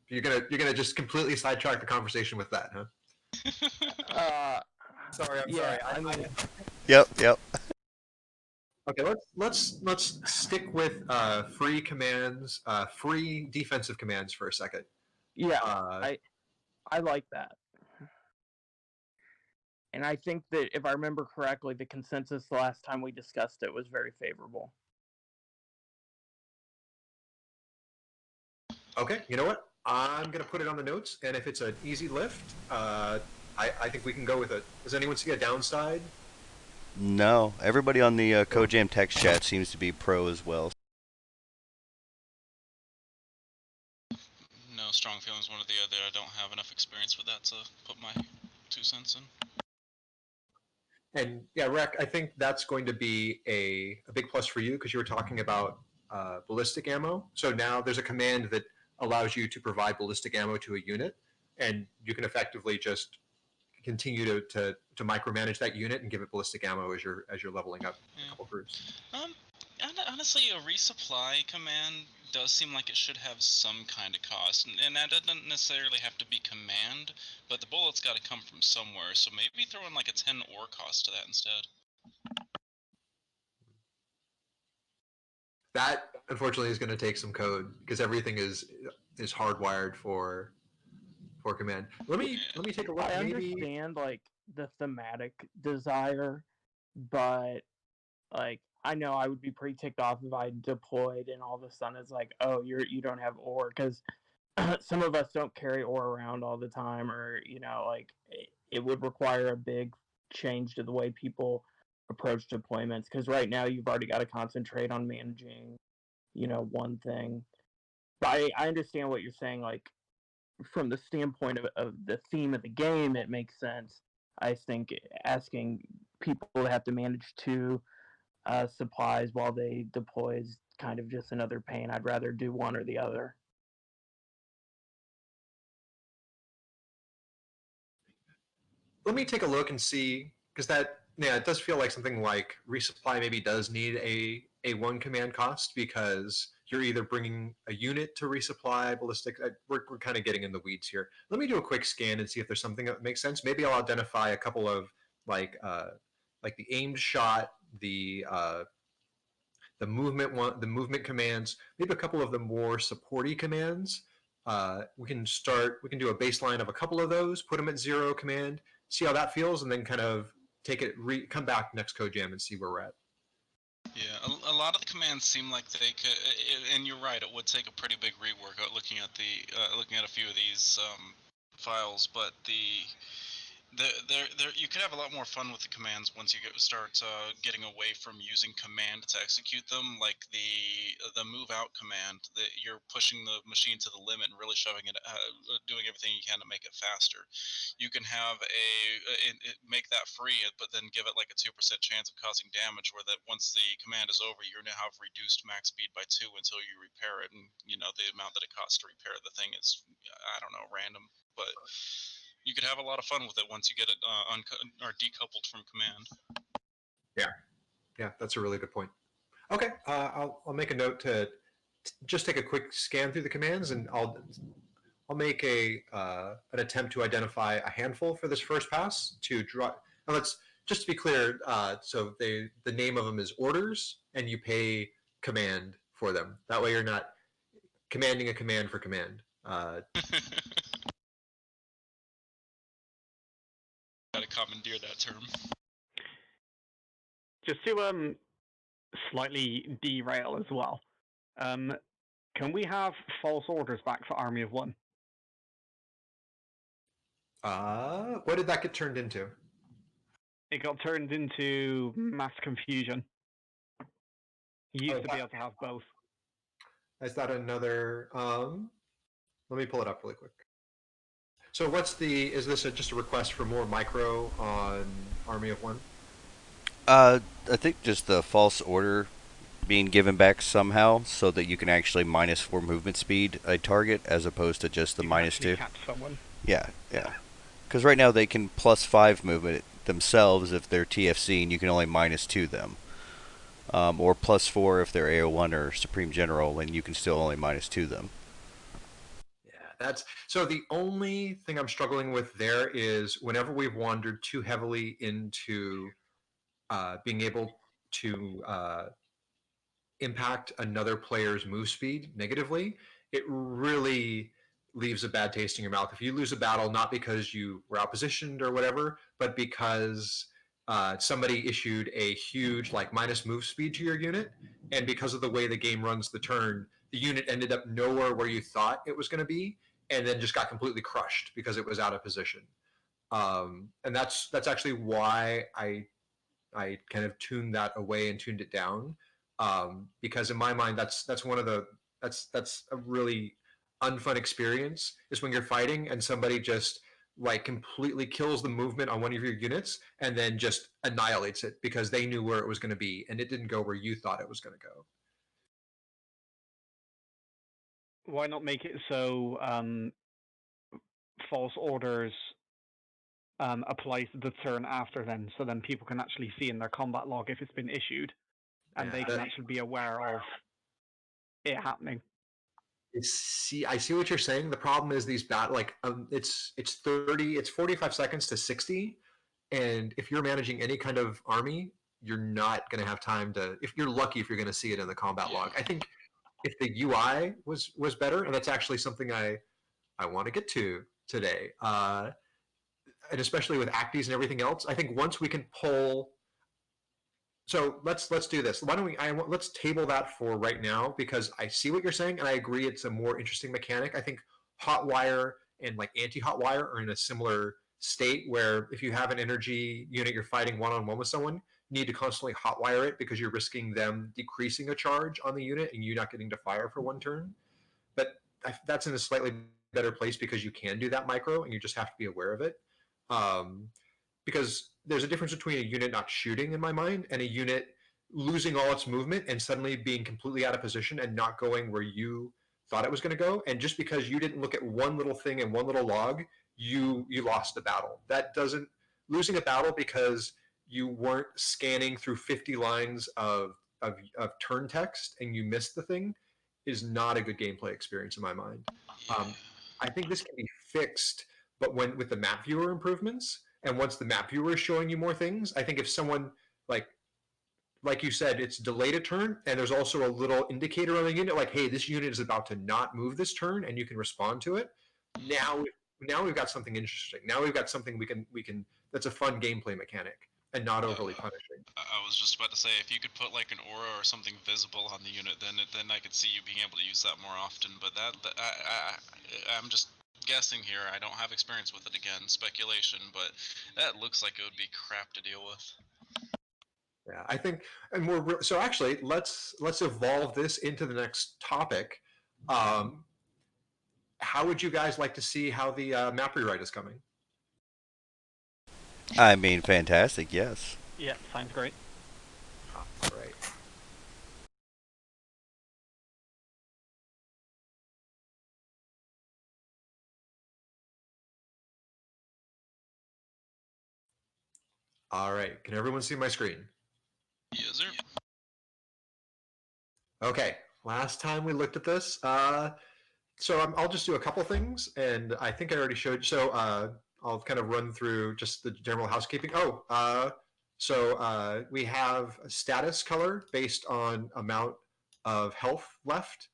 You're gonna just completely sidetrack the conversation with that, huh? Sorry, I'm sorry. Yep. Okay, let's stick with free commands, free defensive commands for a second. Yeah, I like that. And I think that if I remember correctly, the consensus the last time we discussed it was very favorable. Okay, you know what? I'm gonna put it on the notes, and if it's an easy lift, I think we can go with it. Does anyone see a downside? No, everybody on the CodeJam text chat seems to be pro as well. strong feelings one or the other. I don't have enough experience with that to put my 2 cents in. And yeah, Rec, I think that's going to be a big plus for you because you were talking about ballistic ammo. So now there's a command that allows you to provide ballistic ammo to a unit, and you can effectively just continue to micromanage that unit and give it ballistic ammo as you're leveling up a couple groups. Honestly, a resupply command does seem like it should have some kind of cost, and that doesn't necessarily have to be command, but the bullets got to come from somewhere, so maybe throw in like a 10 ore cost to that instead. That unfortunately is going to take some code because everything is hardwired for command. Let me take a look. I Maybe understand like the thematic desire, but like I know I would be pretty ticked off if I deployed and all of a sudden it's like, oh, you don't have ore because some of us don't carry ore around all the time, or like it would require a big change to the way people approach deployments. Because right now you've already got to concentrate on managing, one thing. But I understand what you're saying. Like from the standpoint of the theme of the game, it makes sense. I think asking people to have to manage two supplies while they deploy is kind of just another pain. I'd rather do one or the other. let me take a look and see because it does feel like something like resupply maybe does need a one command cost because you're either bringing a unit to resupply ballistic. We're kind of getting in the weeds here. Let me do a quick scan and see if there's something that makes sense. Maybe I'll identify a couple of like the aimed shot, the movement one, the movement commands, maybe a couple of the more supporty commands. We can do a baseline of a couple of those, put them at 0 command, see how that feels, and then kind of come back next code jam and see where we're at. Yeah, a lot of the commands seem like they could, and you're right, it would take a pretty big rework looking at a few of these files, but you could have a lot more fun with the commands once you start getting away from using command to execute them. Like the move out command, that you're pushing the machine to the limit and really shoving it, doing everything you can to make it faster. You can have make that free, but then give it like a 2% chance of causing damage. Where that once the command is over, you now have reduced max speed by 2 until you repair it, and the amount that it costs to repair the thing is, I don't know, random, but you could have a lot of fun with it once you get it or decoupled from command. Yeah, that's a really good point. Okay, I'll make a note to just take a quick scan through the commands, and I'll make an attempt to identify a handful for this first pass to draw. And let's just to be clear. So the name of them is orders, and you pay command for them. That way, you're not commanding a command for command. Gotta commandeer that term. Just to slightly derail as well, can we have false orders back for Army of One? What did that get turned into? It got turned into mass confusion. You used to be able to have both. Is that another? Let me pull it up really quick. So is this just a request for more micro on Army of One? I think just the false order being given back somehow so that you can actually -4 movement speed a target as opposed to just the -2. Catch someone. Yeah. Because right now they can +5 movement themselves if they're TFC, and you can only -2 them. Or +4 if they're AO1 or Supreme General, and you can still only -2 them. So the only thing I'm struggling with there is whenever we've wandered too heavily into being able to impact another player's move speed negatively, it really leaves a bad taste in your mouth. If you lose a battle, not because you were outpositioned or whatever, but because somebody issued a huge minus move speed to your unit, and because of the way the game runs the turn, the unit ended up nowhere where you thought it was going to be, and then just got completely crushed because it was out of position. And that's actually why I kind of tuned that away and tuned it down, because in my mind that's a really unfun experience is when you're fighting and somebody just like completely kills the movement on one of your units and then just annihilates it because they knew where it was going to be and it didn't go where you thought it was going to go. Why not make it so false orders applies the turn after then, so then people can actually see in their combat log if it's been issued, and they can actually be aware of it happening. I see what you're saying. The problem is these it's 45 seconds to 60, and if you're managing any kind of army, you're not going to have time to. If you're lucky, if you're going to see it in the combat log, I think if the UI was better, and that's actually something I want to get to today, and especially with acties and everything else, I think once we can pull. So let's do this. Why don't we? Let's table that for right now because I see what you're saying and I agree it's a more interesting mechanic. I think hot wire and like anti-hot wire are in a similar state where if you have an energy unit you're fighting one-on-one with someone, you need to constantly hot wire it because you're risking them decreasing a charge on the unit and you not getting to fire for one turn. But that's in a slightly better place because you can do that micro and you just have to be aware of it. Because there's a difference between a unit not shooting in my mind and a unit losing all its movement and suddenly being completely out of position and not going where you thought it was going to go. And just because you didn't look at one little thing and one little log, you lost the battle. That doesn't losing a battle because you weren't scanning through 50 lines of turn text and you missed the thing is not a good gameplay experience in my mind. I think this can be fixed, but with the map viewer improvements, and once the map viewer is showing you more things, I think if someone like you said, it's delayed a turn, and there's also a little indicator on the unit, like, hey, this unit is about to not move this turn, and you can respond to it. Now we've got something interesting. Now we've got something we can that's a fun gameplay mechanic and not overly punishing. I was just about to say, if you could put like an aura or something visible on the unit, then I could see you being able to use that more often. But I'm just guessing here. I don't have experience with it. Again, speculation, but that looks like it would be crap to deal with. Yeah, I think, and so actually let's evolve this into the next topic. How would you guys like to see how the map rewrite is coming? I mean, fantastic. Yes. Yeah, sounds great. All right. All right. Can everyone see my screen? Yes, sir. Okay. Last time we looked at this, so I'll just do a couple things, and I think I already showed. So I'll kind of run through just the general housekeeping. So we have a status color based on amount of health left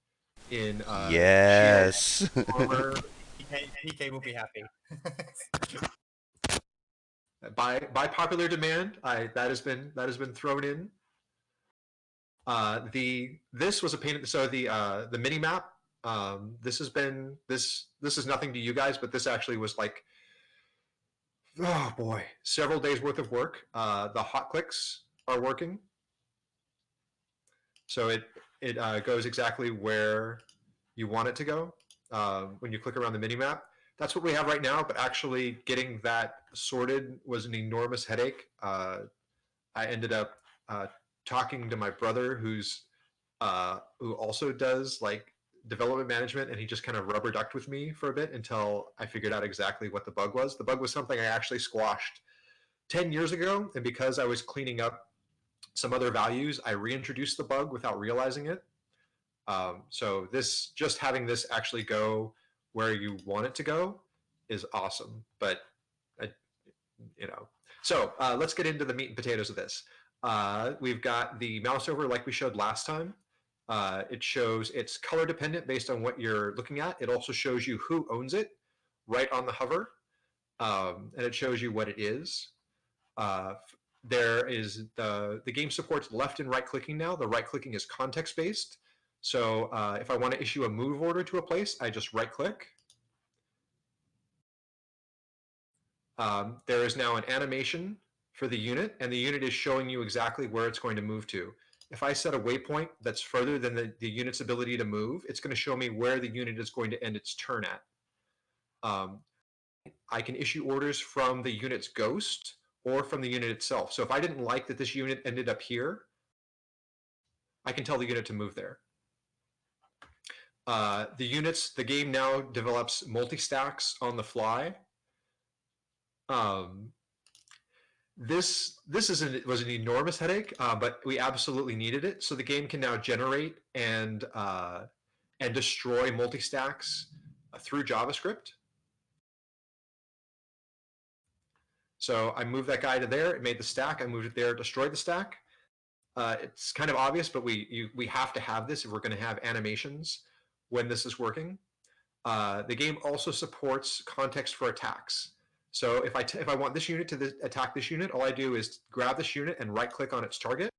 in yes. shield, armor. PK will be happy. By popular demand, that has been thrown in. This was a pain. So the mini map. This is nothing to you guys, but this actually was like, oh boy, several days worth of work. The hot clicks are working, so it goes exactly where you want it to go when you click around the mini map. That's what we have right now, but actually getting that sorted was an enormous headache. I ended up talking to my brother who also does like development management, and he just kind of rubber ducked with me for a bit until I figured out exactly what the bug was. The bug was something I actually squashed 10 years ago, and because I was cleaning up some other values, I reintroduced the bug without realizing it. So just having this actually go where you want it to go is awesome. But so let's get into the meat and potatoes of this. We've got the mouse over like we showed last time. It shows it's color dependent based on what you're looking at. It also shows you who owns it right on the hover, and it shows you what it is. There is the game supports left and right clicking now. The right clicking is context based. So if I want to issue a move order to a place, I just right click. There is now an animation for the unit, and the unit is showing you exactly where it's going to move to. if I set a waypoint that's further than the unit's ability to move, it's going to show me where the unit is going to end its turn at. I can issue orders from the unit's ghost or from the unit itself. So if I didn't like that this unit ended up here, I can tell the unit to move there. The game now develops multi-stacks on the fly. This was an enormous headache, but we absolutely needed it. So the game can now generate and destroy multi-stacks through JavaScript. So I moved that guy to there. It made the stack. I moved it there, destroyed the stack. It's kind of obvious, but we have to have this if we're going to have animations when this is working. The game also supports context for attacks. So if I want this unit to attack this unit, all I do is grab this unit and right-click on its target.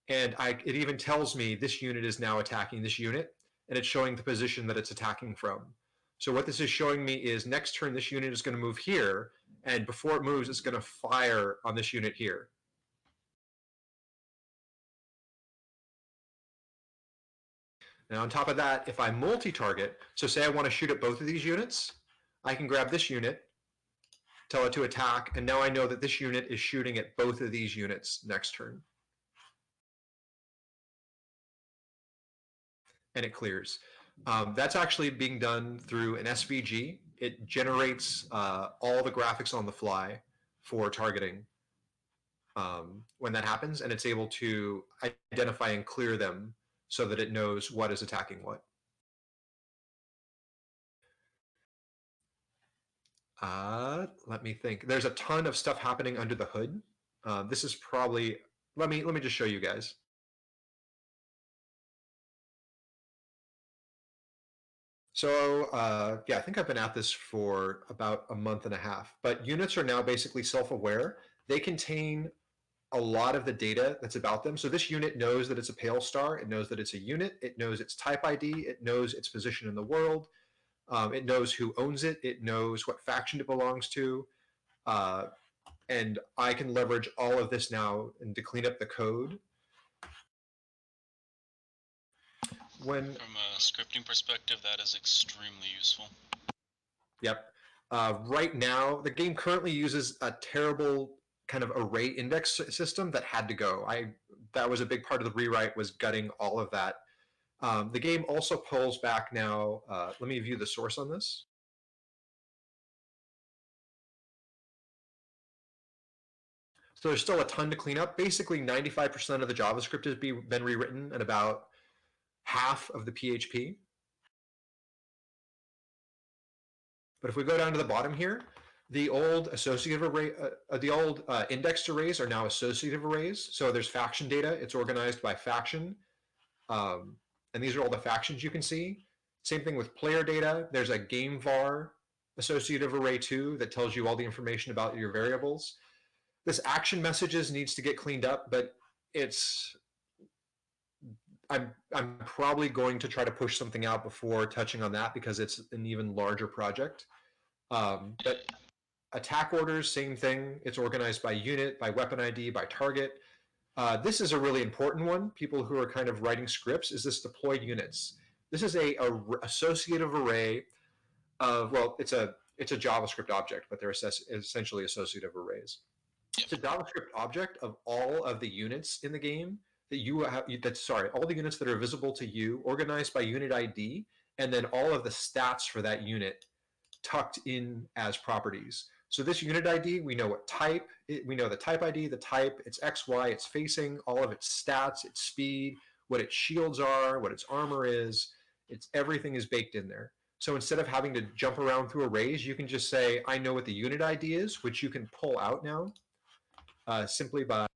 And it even tells me this unit is now attacking this unit, and it's showing the position that it's attacking from. So what this is showing me is next turn, this unit is going to move here, and before it moves, it's going to fire on this unit here. Now, on top of that, if I multi-target, so say I want to shoot at both of these units, I can grab this unit, tell it to attack, and now I know that this unit is shooting at both of these units next turn. And it clears. That's actually being done through an SVG. It generates all the graphics on the fly for targeting when that happens, and it's able to identify and clear them so that it knows what is attacking what. Let me think. There's a ton of stuff happening under the hood. This is probably, let me just show you guys. So yeah, I think I've been at this for about a month and a half, but units are now basically self-aware. They contain a lot of the data that's about them. So this unit knows that it's a pale star. It knows that it's a unit. It knows its type ID. It knows its position in the world. It knows who owns it. It knows what faction it belongs to. And I can leverage all of this now and to clean up the code. From a scripting perspective, that is extremely useful. Yep. Right now, the game currently uses a terrible kind of array index system that had to go. That was a big part of the rewrite, was gutting all of that. The game also pulls back now. Let me view the source on this. So there's still a ton to clean up. Basically, 95% of the JavaScript has been rewritten and about half of the PHP. But if we go down to the bottom here, the old associative array, the old indexed arrays are now associative arrays. So there's faction data. It's organized by faction. And these are all the factions you can see. Same thing with player data. There's a game var associative array too that tells you all the information about your variables. This action messages needs to get cleaned up, but I'm probably going to try to push something out before touching on that because it's an even larger project. But attack orders, same thing. It's organized by unit, by weapon ID, by target. This is a really important one. People who are kind of writing scripts, is this deployed units. This is a associative array of, well, it's a JavaScript object, but they're essentially associative arrays. It's a JavaScript object of all of the units in the game that you have, all the units that are visible to you, organized by unit ID, and then all of the stats for that unit tucked in as properties. So this unit ID, we know what type, we know the type ID, the type, its XY, its facing, all of its stats, its speed, what its shields are, what its armor is. Everything is baked in there. So instead of having to jump around through arrays, you can just say, I know what the unit ID is, which you can pull out now simply by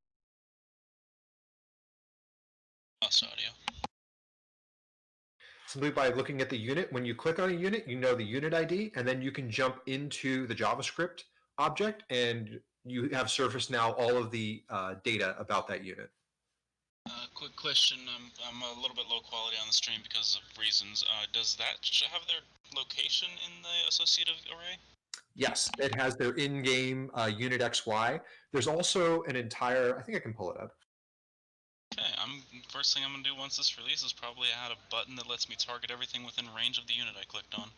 looking at the unit. When you click on a unit, you know the unit ID, and then you can jump into the JavaScript object, and you have surfaced now all of the data about that unit. Quick question. I'm a little bit low quality on the stream because of reasons. Does that have their location in the associative array? Yes, it has their in-game unit XY. There's also an entire, I think I can pull it up. Okay, first thing I'm gonna do once this releases is probably add a button that lets me target everything within range of the unit I clicked on.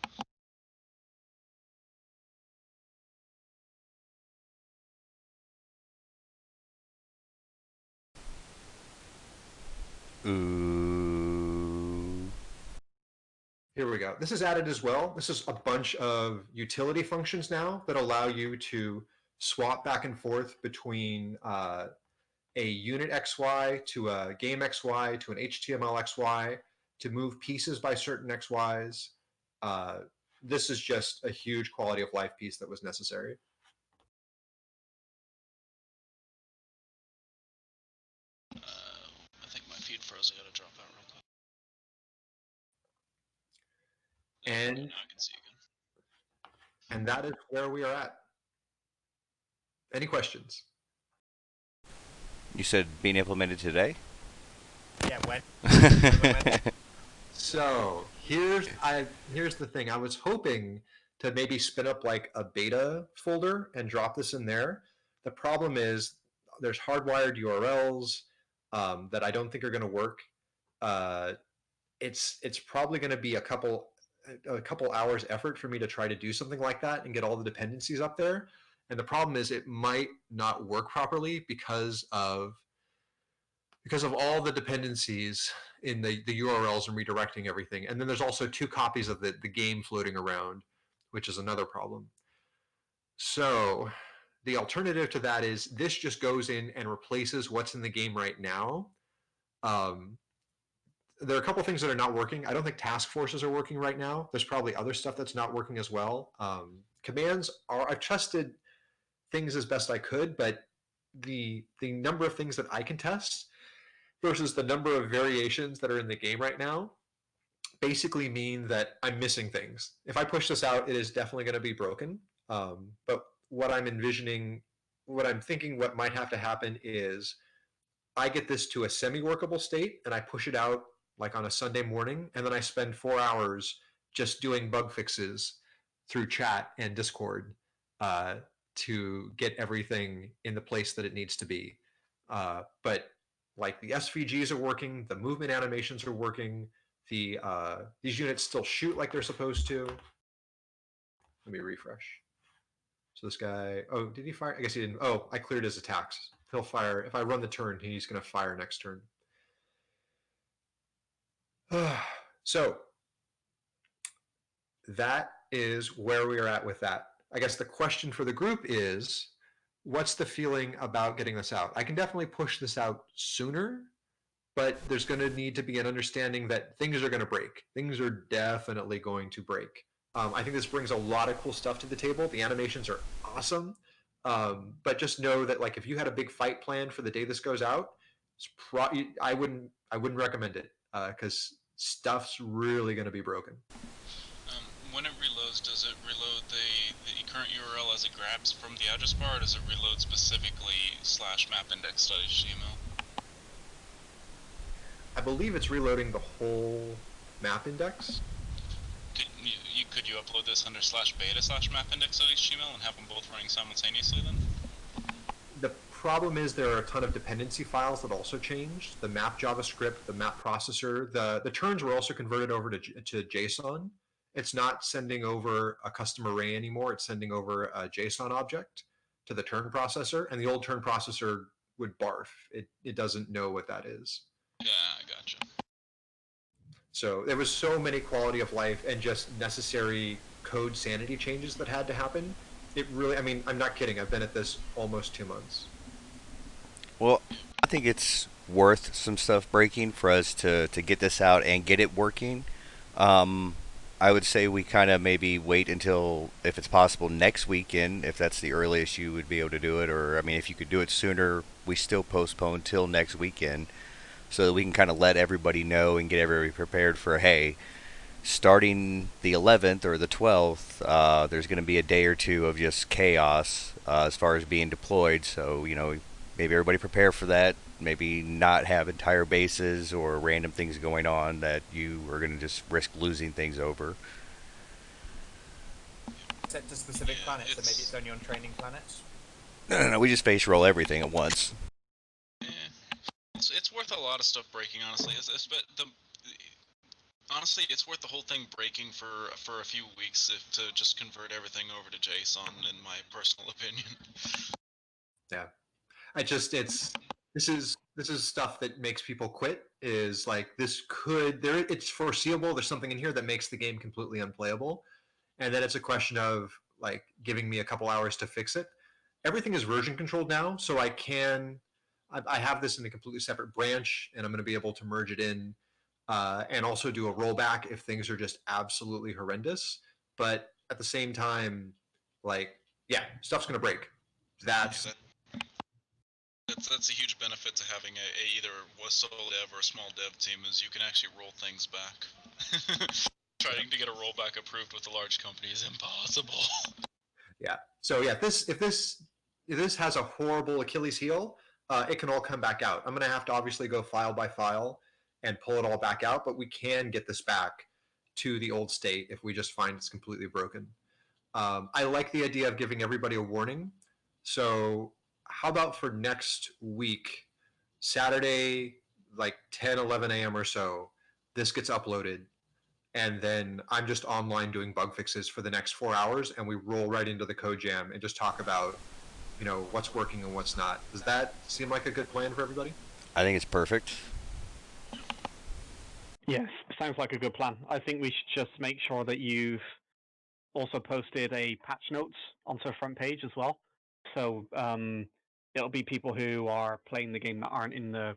Ooh. Here we go. This is added as well. This is a bunch of utility functions now that allow you to swap back and forth between a unit XY to a game XY to an HTML XY to move pieces by certain XYs. This is just a huge quality of life piece that was necessary. I think my feed froze. I gotta drop out real quick. And now I can see again. And that is where we are at. Any questions? You said being implemented today? Yeah, when? So here's the thing. I was hoping to maybe spin up like a beta folder and drop this in there. The problem is there's hardwired URLs that I don't think are going to work. It's probably going to be a couple hours effort for me to try to do something like that and get all the dependencies up there. And the problem is it might not work properly because of all the dependencies in the URLs and redirecting everything. And then there's also 2 copies of the game floating around, which is another problem. So the alternative to that is this just goes in and replaces what's in the game right now. There are a couple things that are not working. I don't think task forces are working right now. There's probably other stuff that's not working as well. Commands are, I've tested things as best I could, but the number of things that I can test versus the number of variations that are in the game right now basically mean that I'm missing things. If I push this out, it is definitely going to be broken. But what I'm envisioning, what I'm thinking what might have to happen is I get this to a semi-workable state and I push it out like on a Sunday morning, and then I spend 4 hours just doing bug fixes through chat and Discord to get everything in the place that it needs to be. But like the SVGs are working, the movement animations are working, these units still shoot like they're supposed to. Let me refresh. So this guy, oh, did he fire? I guess he didn't. Oh, I cleared his attacks. He'll fire. If I run the turn, he's going to fire next turn. So that is where we are at with that. I guess the question for the group is, what's the feeling about getting this out? I can definitely push this out sooner, but there's going to need to be an understanding that things are going to break. Things are definitely going to break. I think this brings a lot of cool stuff to the table. The animations are awesome, but just know that like if you had a big fight planned for the day this goes out, I wouldn't recommend it because stuff's really going to be broken. When it reloads, does it reload the current URL as it grabs from the address bar, or does it reload specifically /mapindex.html? I believe it's reloading the whole map index. Could you upload this under /beta/mapindex.html and have them both running simultaneously then? The problem is there are a ton of dependency files that also changed. The map JavaScript, the map processor, the turns were also converted over to JSON. It's not sending over a custom array anymore. It's sending over a JSON object to the turn processor, and the old turn processor would barf. It doesn't know what that is. Yeah, I gotcha. So there was so many quality of life and just necessary code sanity changes that had to happen. It really, I mean, I'm not kidding. I've been at this almost 2 months. Well, I think it's worth some stuff breaking for us to get this out and get it working. I would say we kind of maybe wait until, if it's possible, next weekend, if that's the earliest you would be able to do it. Or, I mean, if you could do it sooner, we still postpone till next weekend so that we can kind of let everybody know and get everybody prepared for, hey, starting the 11th or the 12th, there's going to be a day or two of just chaos as far as being deployed. So, you know, maybe everybody prepare for that. Maybe not have entire bases or random things going on that you are going to just risk losing things over. Set to specific planets, so maybe it's only on training planets? No, we just base roll everything at once. Yeah. It's worth a lot of stuff breaking, honestly. Honestly, it's worth the whole thing breaking for a few weeks to just convert everything over to JSON, in my personal opinion. Yeah, this is stuff that makes people quit. Is like it's foreseeable. There's something in here that makes the game completely unplayable, and then it's a question of like giving me a couple hours to fix it. Everything is version controlled now, so I have this in a completely separate branch, and I'm going to be able to merge it in, and also do a rollback if things are just absolutely horrendous. But at the same time, like, yeah, stuff's going to break. That's That's a huge benefit to having either a solo dev or a small dev team, is you can actually roll things back. Trying to get a rollback approved with a large company is impossible. Yeah. So yeah, if this has a horrible Achilles heel, it can all come back out. I'm going to have to obviously go file by file and pull it all back out, but we can get this back to the old state if we just find it's completely broken. I like the idea of giving everybody a warning. So how about for next week, Saturday, like 10, 11 a.m. or so, this gets uploaded. And then I'm just online doing bug fixes for the next 4 hours, and we roll right into the code jam and just talk about, what's working and what's not. Does that seem like a good plan for everybody? I think it's perfect. Yes, sounds like a good plan. I think we should just make sure that you've also posted a patch notes onto the front page as well. So it'll be people who are playing the game that aren't in the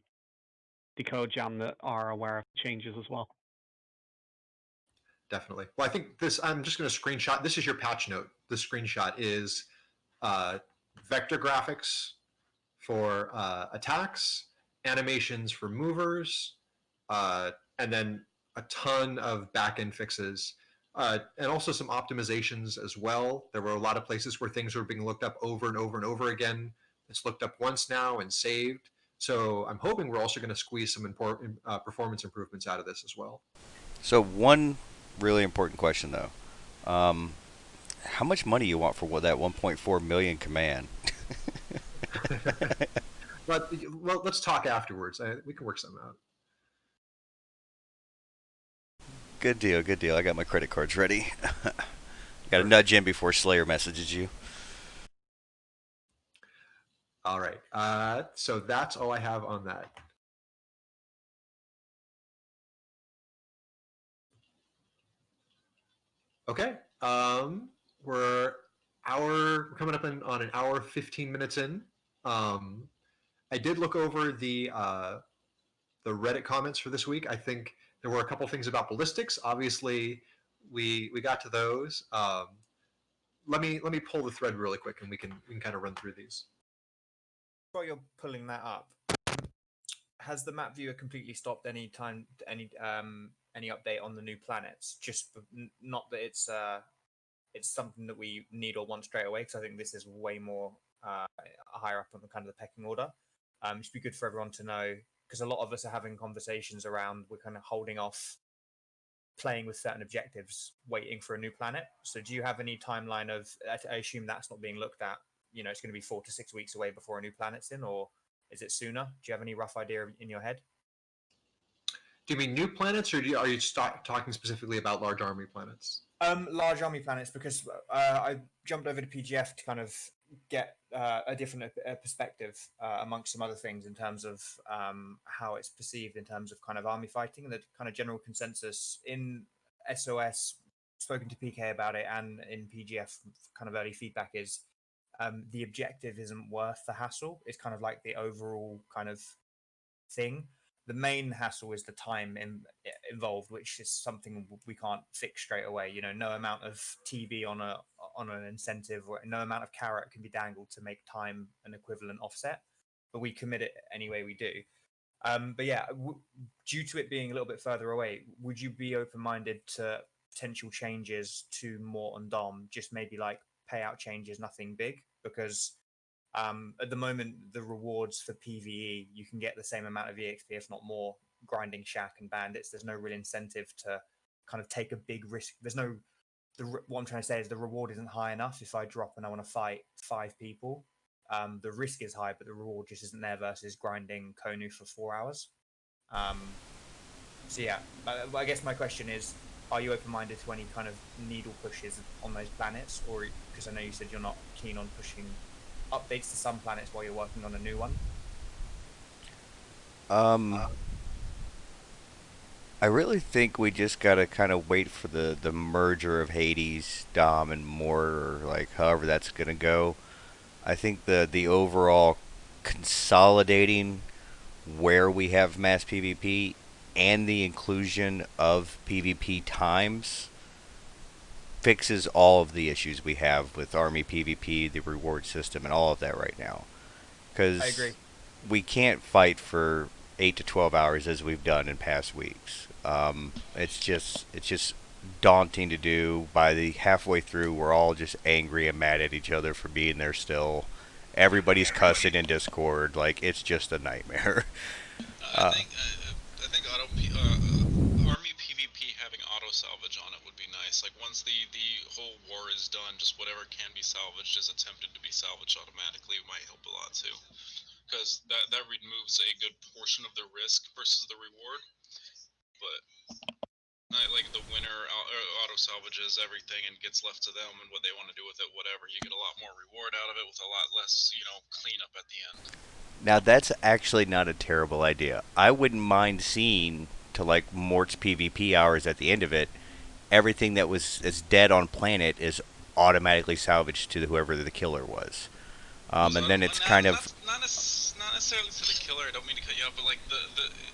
code jam that are aware of changes as well. Definitely. Well, I think I'm just going to screenshot. This is your patch note. The screenshot is vector graphics for attacks, animations for movers, and then a ton of backend fixes, and also some optimizations as well. There were a lot of places where things were being looked up over and over and over again. It's looked up once now and saved. So I'm hoping we're also going to squeeze some important performance improvements out of this as well. So one really important question though, how much money you want for that 1.4 million command? Well, let's talk afterwards. We can work something out. Good deal, good deal. I got my credit cards ready. Got to nudge in before Slayer messages you. All right. So that's all I have on that. Okay. We're coming up on an hour 15 minutes in. I did look over the Reddit comments for this week. I think there were a couple things about ballistics. Obviously, we got to those. Let me pull the thread really quick, and we can kind of run through these. While you're pulling that up, has the map viewer completely stopped any update on the new planets? Just not that it's something that we need or want straight away, because I think this is way more higher up on the kind of the pecking order. It should be good for everyone to know, because a lot of us are having conversations around, we're kind of holding off playing with certain objectives, waiting for a new planet. So do you have any timeline of, I assume that's not being looked at, it's going to be 4 to 6 weeks away before a new planet's in, or is it sooner? Do you have any rough idea in your head? Do you mean new planets, or are you talking specifically about large army planets? Large army planets, because I jumped over to PGF to kind of get a different perspective amongst some other things in terms of how it's perceived in terms of kind of army fighting, and the kind of general consensus in SOS, spoken to PK about it, and in PGF kind of early feedback is the objective isn't worth the hassle. It's kind of like the overall kind of thing. The main hassle is the time involved, which is something we can't fix straight away. No amount of TV on an incentive, or no amount of carrot can be dangled to make time an equivalent offset. But we commit it anyway. We do. But yeah, due to it being a little bit further away, would you be open-minded to potential changes to Mort and Dom? Just maybe like payout changes, nothing big, because at the moment, the rewards for PvE, you can get the same amount of EXP, if not more, grinding Shack and Bandits. There's no real incentive to kind of take a big risk. What I'm trying to say is the reward isn't high enough if I drop and I want to fight 5 people. the risk is high, but the reward just isn't there versus grinding Konu for 4 hours. So yeah, I guess my question is, are you open-minded to any kind of needle pushes on those planets, or because I know you said you're not keen on pushing updates to some planets while you're working on a new one? I really think we just gotta kind of wait for the merger of Hades, Dom, and Mortar, or like however that's gonna go. I think the overall consolidating where we have mass PvP and the inclusion of PvP times fixes all of the issues we have with army PvP, the reward system, and all of that right now. I Because agree. we can't fight for 8 to 12 hours as we've done in past weeks. It's just daunting to do. By the halfway through, we're all just angry and mad at each other for being there still. Everybody's cussing in Discord. Like, it's just a nightmare. I think army PvP having auto salvage on it would be nice. Like once the whole war is done, just whatever can be salvaged is attempted to be salvaged automatically. It might help a lot too, because that removes a good portion of the risk versus the reward. But like the winner auto salvages everything and gets left to them and what they want to do with it, whatever. You get a lot more reward out of it with a lot less, cleanup at the end. Now, that's actually not a terrible idea. I wouldn't mind seeing, to like Mort's PvP hours at the end of it, everything that is dead on planet is automatically salvaged to whoever the killer was. And then it's kind of not necessarily to the killer. I don't mean to cut you off, but like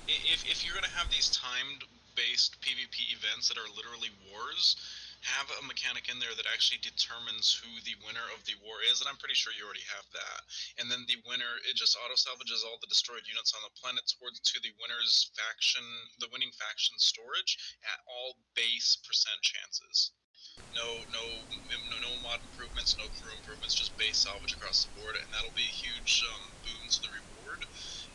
if you're gonna have these timed based PvP events that are literally wars, have a mechanic in there that actually determines who the winner of the war is, and I'm pretty sure you already have that. And then the winner, it just auto salvages all the destroyed units on the planet towards to the winner's faction, the winning faction storage at all base percent chances. No mod improvements, no crew improvements, just base salvage across the board, and that'll be a huge boon to the reward.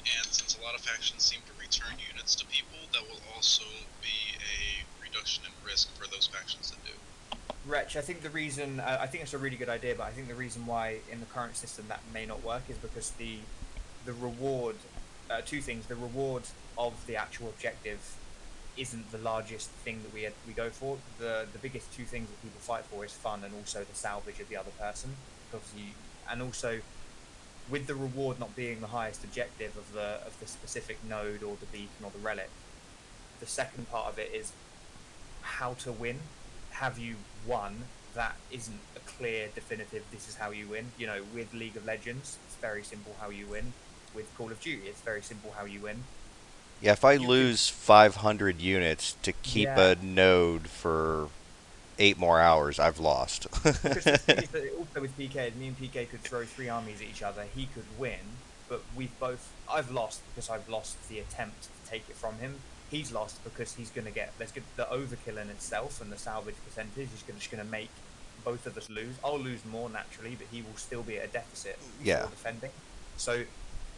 And since a lot of factions seem to return units to people, that will also be a reduction in risk for those factions that do. Wretch, I think the reason I think it's a really good idea, but I think the reason why in the current system that may not work is because the reward, two things: the reward of the actual objective isn't the largest thing that we go for. The biggest two things that people fight for is fun and also the salvage of the other person. And also with the reward not being the highest objective of the specific node or the beacon or the relic, the second part of it is how to win. Have you won? That isn't a clear, definitive, this is how you win. With League of Legends, it's very simple how you win. With Call of Duty, it's very simple how you win. yeah. If I lose 500 units to keep a node for 8 more hours, I've lost. Because also with PK, me and PK could throw 3 armies at each other. He could win, but I've lost because I've lost the attempt to take it from him. He's lost because he's going to get the overkill in itself and the salvage percentage is just going to make both of us lose. I'll lose more naturally, but he will still be at a deficit for defending. So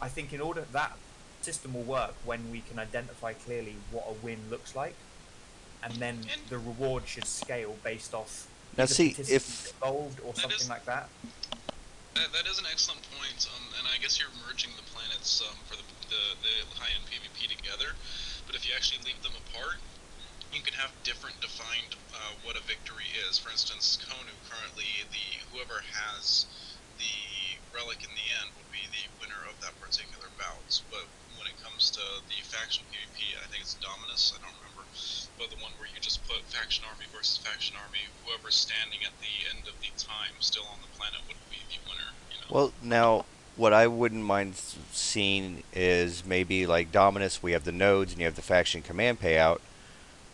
I think in order that system will work when we can identify clearly what a win looks like, and then the reward should scale based off now, see if involved or something like that. That is an excellent point, and I guess you're merging the planets for the high-end PvP together. But if you actually leave them apart, you can have different defined what a victory is. For instance, Konu currently, whoever has the relic in the end would be the winner of that particular bout. But when it comes to the faction PvP, I think it's Dominus, I don't remember, but the one where you just put faction army versus faction army, whoever's standing at the end of the time still on the planet would be the winner. Well, now, what I wouldn't mind seeing is maybe like Dominus, we have the nodes and you have the faction command payout,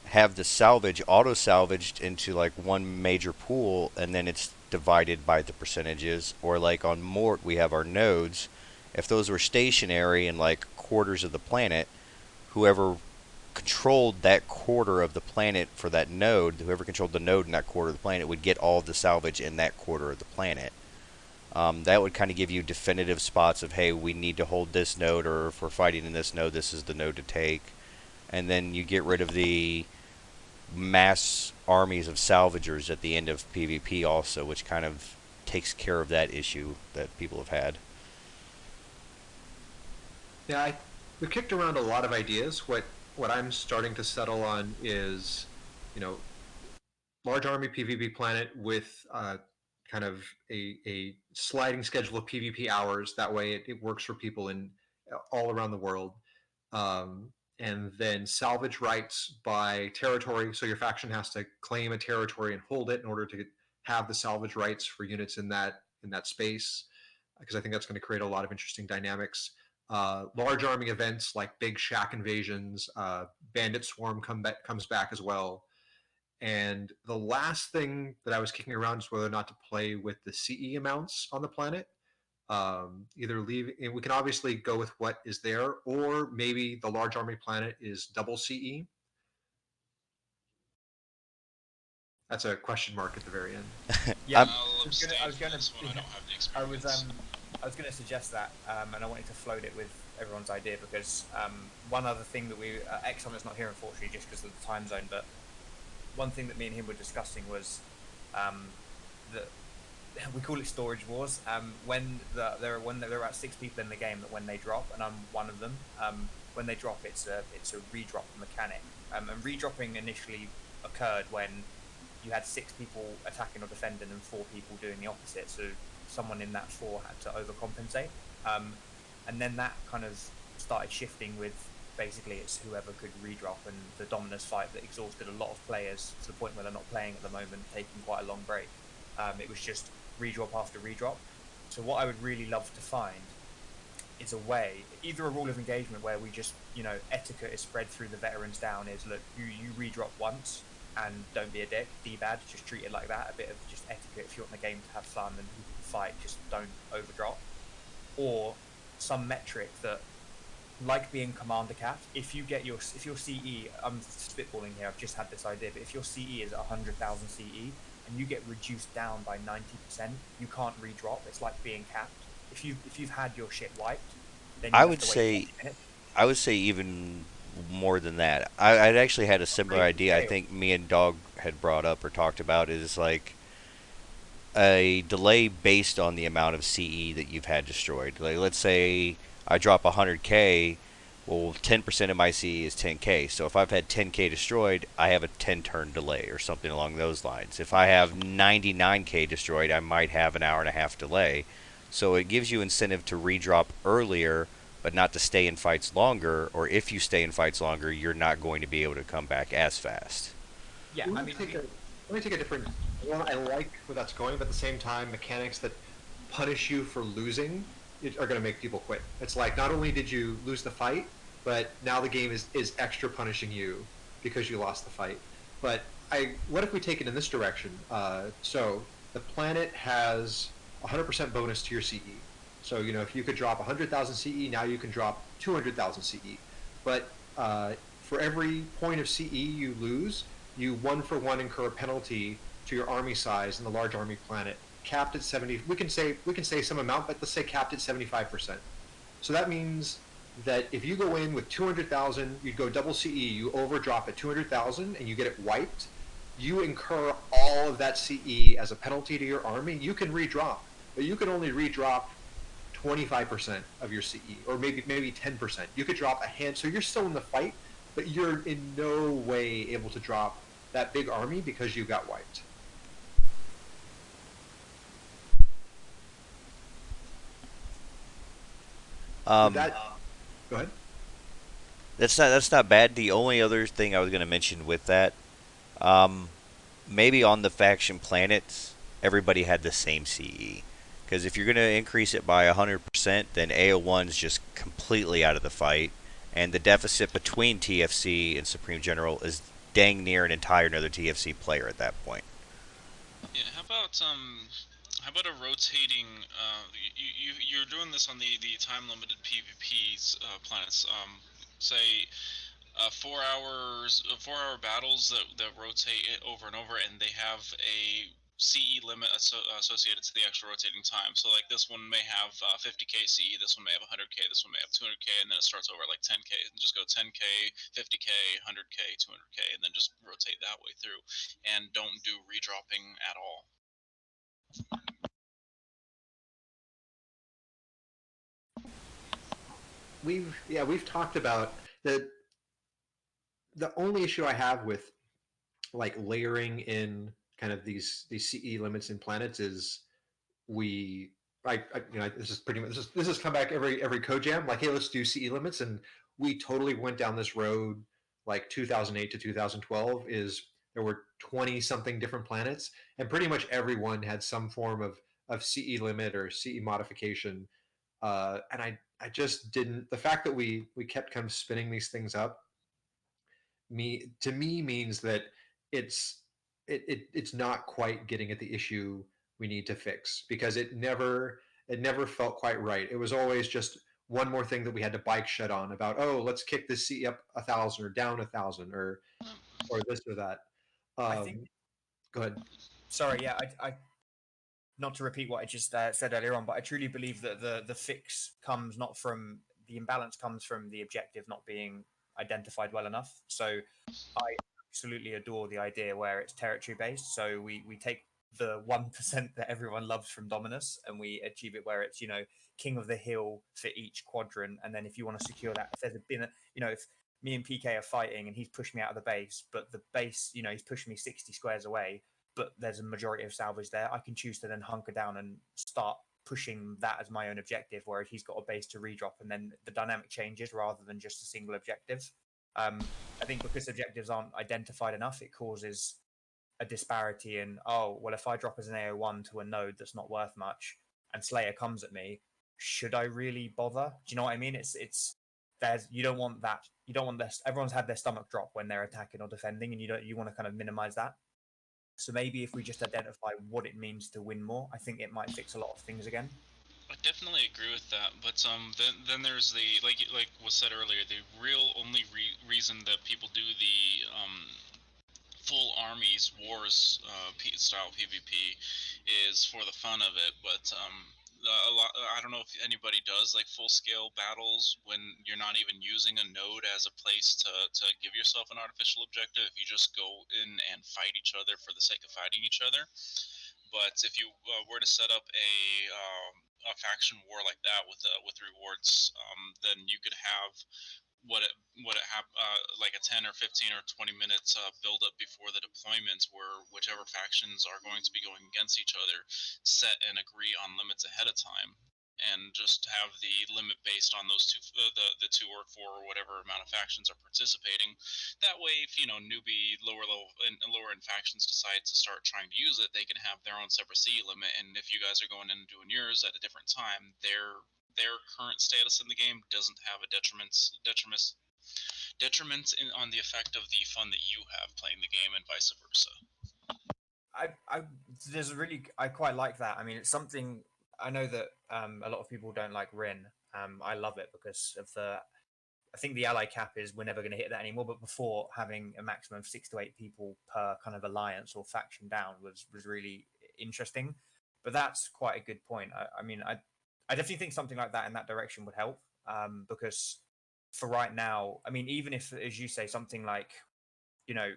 have the salvage auto-salvaged into like one major pool and then it's divided by the percentages. Or like on Mort, we have our nodes. If those were stationary in like quarters of the planet, whoever controlled that quarter of the planet for that node, whoever controlled the node in that quarter of the planet would get all of the salvage in that quarter of the planet. That would kind of give you definitive spots of, hey, we need to hold this node, or if we're fighting in this node, this is the node to take. And then you get rid of the mass armies of salvagers at the end of PvP also, which kind of takes care of that issue that people have had. Yeah, we've kicked around a lot of ideas. What I'm starting to settle on is, you know, large army PvP planet with kind of a sliding schedule of PvP hours. That way, it works for people in all around the world. Um, and then salvage rights by territory. So your faction has to claim a territory and hold it in order to have the salvage rights for units in that space. Because I think that's going to create a lot of interesting dynamics. Large arming events like big shack invasions, bandit swarm comes back as well. And the last thing that I was kicking around is whether or not to play with the CE amounts on the planet. Either leave, and we can obviously go with what is there, or maybe the large army planet is double CE. That's a question mark at the very end. Yeah, I'll abstain I was from gonna, this one. I don't have the I was experience. I was going to suggest that, and I wanted to float it with everyone's idea because one other thing that Exxon is not here unfortunately just because of the time zone, but one thing that me and him were discussing was that we call it storage wars. When there are about 6 people in the game that when they drop, and I'm one of them, when they drop, it's a redrop mechanic, and redropping initially occurred when you had 6 people attacking or defending and 4 people doing the opposite. So someone in that 4 had to overcompensate, and then that kind of started shifting with basically it's whoever could redrop, and the Dominus fight that exhausted a lot of players to the point where they're not playing at the moment, taking quite a long break. It was just redrop after redrop. So what I would really love to find is a way, either a rule of engagement where we just, etiquette is spread through the veterans down is, look, you redrop once and don't be a dick, D-bad, just treat it like that, a bit of just etiquette. If you want the game to have fun and people to fight, just don't overdrop. Or some metric that, like being commander capped, if your CE, I'm spitballing here, I've just had this idea, but if your CE is 100,000 CE and you get reduced down by 90%, you can't redrop. It's like being capped. If you've had your shit wiped, then you I have would to wait say 20 minutes. I would say even more than that. I'd actually had a similar idea. I think me and Dog had brought up or talked about is like a delay based on the amount of CE that you've had destroyed. Like let's say I drop 100K, well 10% of my CE is 10K. So if I've had 10K destroyed, I have a 10 turn delay or something along those lines. If I have 99K destroyed, I might have an hour and a half delay. So it gives you incentive to redrop earlier but not to stay in fights longer, or if you stay in fights longer, you're not going to be able to come back as fast. Yeah, Let me take a different. Well, I like where that's going, but at the same time, mechanics that punish you for losing are going to make people quit. It's like not only did you lose the fight, but now the game is extra punishing you because you lost the fight. But what if we take it in this direction? So the planet has 100% bonus to your CE. So if you could drop 100,000 CE, now you can drop 200,000 CE. But for every point of CE you lose, you 1-for-1 incur a penalty to your army size in the large army planet, capped at 70. We can say some amount, but let's say capped at 75%. So that means that if you go in with 200,000, you'd go double CE, you overdrop at 200,000, and you get it wiped. You incur all of that CE as a penalty to your army. You can redrop, but you can only redrop 25% of your CE, or maybe 10%. You could drop a hand, so you're still in the fight, but you're in no way able to drop that big army because you got wiped. Go ahead. That's not bad. The only other thing I was going to mention with that, maybe on the faction planets, everybody had the same CE. Because if you're going to increase it by 100%, then AO1's just completely out of the fight, and the deficit between TFC and Supreme General is dang near an entire another TFC player at that point. Yeah, how about a rotating? You're doing this on the time limited PvP planets. Say 4 hour battles that rotate it over and over, and they have a CE limit associated to the extra rotating time. So like this one may have 50k CE, this one may have 100k, this one may have 200k, and then it starts over at like 10k, and just go 10k, 50k, 100k, 200k, and then just rotate that way through, and don't do redropping at all. we've talked about the only issue I have with like layering in kind of these CE limits in planets is we this is pretty much this is come back every code jam like, hey, let's do CE limits, and we totally went down this road like 2008 to 2012 is there were 20 something different planets, and pretty much everyone had some form of CE limit or CE modification, and I just didn't, the fact that we kept kind of spinning these things up to me means that it's not quite getting at the issue we need to fix, because it never felt quite right. It was always just one more thing that we had to bike shed on about, oh, let's kick this CE up 1,000 or down 1,000 or this or that. I think. Go ahead. Sorry, yeah, I not to repeat what I just said earlier on, but I truly believe that the fix comes not from the imbalance, comes from the objective not being identified well enough. So I absolutely adore the idea where it's territory based. So we take the 1% that everyone loves from Dominus and we achieve it where it's, you know, king of the hill for each quadrant. And then if you want to secure that, if there's been a, you know, if me and PK are fighting and he's pushed me out of the base, but the base, you know, he's pushing me 60 squares away, but there's a majority of salvage there, I can choose to then hunker down and start pushing that as my own objective, whereas he's got a base to redrop, and then the dynamic changes rather than just a single objective. I think because objectives aren't identified enough, it causes a disparity in, oh, well, if I drop as an AO1 to a node that's not worth much and Slayer comes at me, should I really bother? Do you know what I mean? It's there's, you don't want that. You don't want this. Everyone's had their stomach drop when they're attacking or defending, and you want to kind of minimize that. So maybe if we just identify what it means to win more, I think it might fix a lot of things again. I definitely agree with that, but then there's the like was said earlier, the real only reason that people do the full armies wars style PvP is for the fun of it, but I don't know if anybody does like full scale battles when you're not even using a node as a place to give yourself an artificial objective. If you just go in and fight each other for the sake of fighting each other. But if you were to set up a faction war like that with rewards, then you could have like a 10 or 15 or 20 minutes build up before the deployments, where whichever factions are going to be going against each other set and agree on limits ahead of time, and just have the limit based on those two, the 2 or 4 or whatever amount of factions are participating. That way, if newbie lower end factions decide to start trying to use it, they can have their own separate CE limit, and if you guys are going in and doing yours at a different time, their current status in the game doesn't have a detriment on the effect of the fun that you have playing the game, and vice versa. I quite like that. I mean, it's something I know that a lot of people don't like Rin. I love it because of I think the ally cap is we're never going to hit that anymore. But before, having a maximum of 6 to 8 people per kind of alliance or faction down was really interesting. But that's quite a good point. I mean, I definitely think something like that in that direction would help, because for right now, I mean, even if, as you say, something like, you know,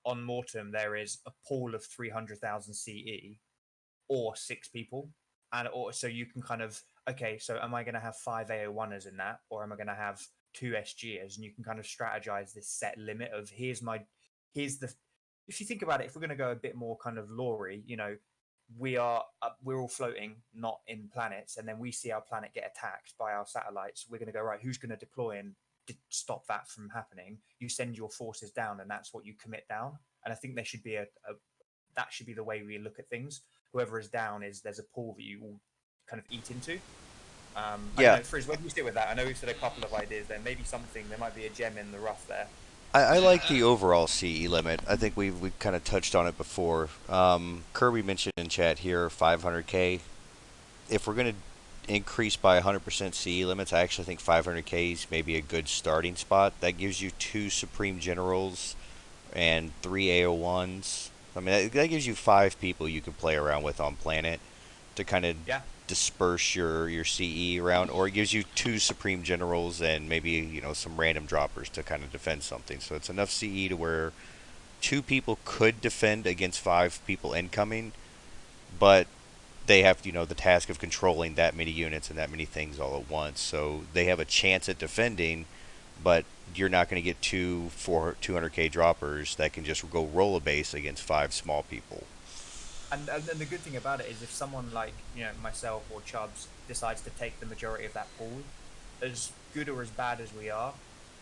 on Mortem there is a pool of 300,000 CE or 6 people, or so you can kind of, okay, so am I going to have 5 AO1ers in that, or am I going to have 2 SGers? And you can kind of strategize this set limit of here's the. If you think about it, if we're going to go a bit more kind of lore-y, you know, we're all floating, not in planets, and then we see our planet get attacked by our satellites. We're going to go, right, who's going to deploy and stop that from happening? You send your forces down, and that's what you commit down. And I think there should be that should be the way we look at things. Whoever is down there's a pool that you all kind of eat into. Yeah. Frizz, where do you sit with that? I know we've said a couple of ideas there. Maybe there might be a gem in the rough there. I like the overall CE limit. I think we've kind of touched on it before. Kirby mentioned in chat here 500k. If we're going to increase by 100% CE limits, I actually think 500k is maybe a good starting spot. That gives you 2 Supreme Generals and 3 AO1s. I mean, that gives you 5 people you can play around with on planet to kind of disperse your CE around, or it gives you 2 Supreme Generals and maybe, you know, some random droppers to kind of defend something. So it's enough CE to where 2 people could defend against 5 people incoming, but they have, the task of controlling that many units and that many things all at once. So they have a chance at defending, but you're not going to get 200k droppers that can just go roll a base against 5 small people. And the good thing about it is if someone like myself or Chubbs decides to take the majority of that pool, as good or as bad as we are,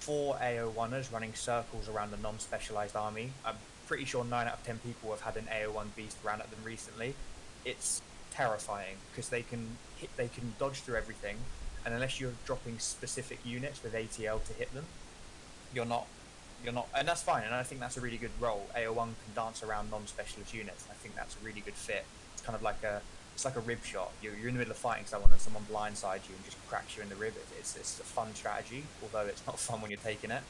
4 AO1ers running circles around a non-specialized army, I'm pretty sure 9 out of 10 people have had an AO1 beast ran at them recently. It's terrifying because they can dodge through everything, and unless you're dropping specific units with ATL to hit them, you're not, and that's fine. And I think that's a really good role. AO1 can dance around non-specialist units, and I think that's a really good fit. It's kind of like a rib shot. You're in the middle of fighting someone and someone blindsides you and just cracks you in the rib. It's a fun strategy, although it's not fun when you're taking it.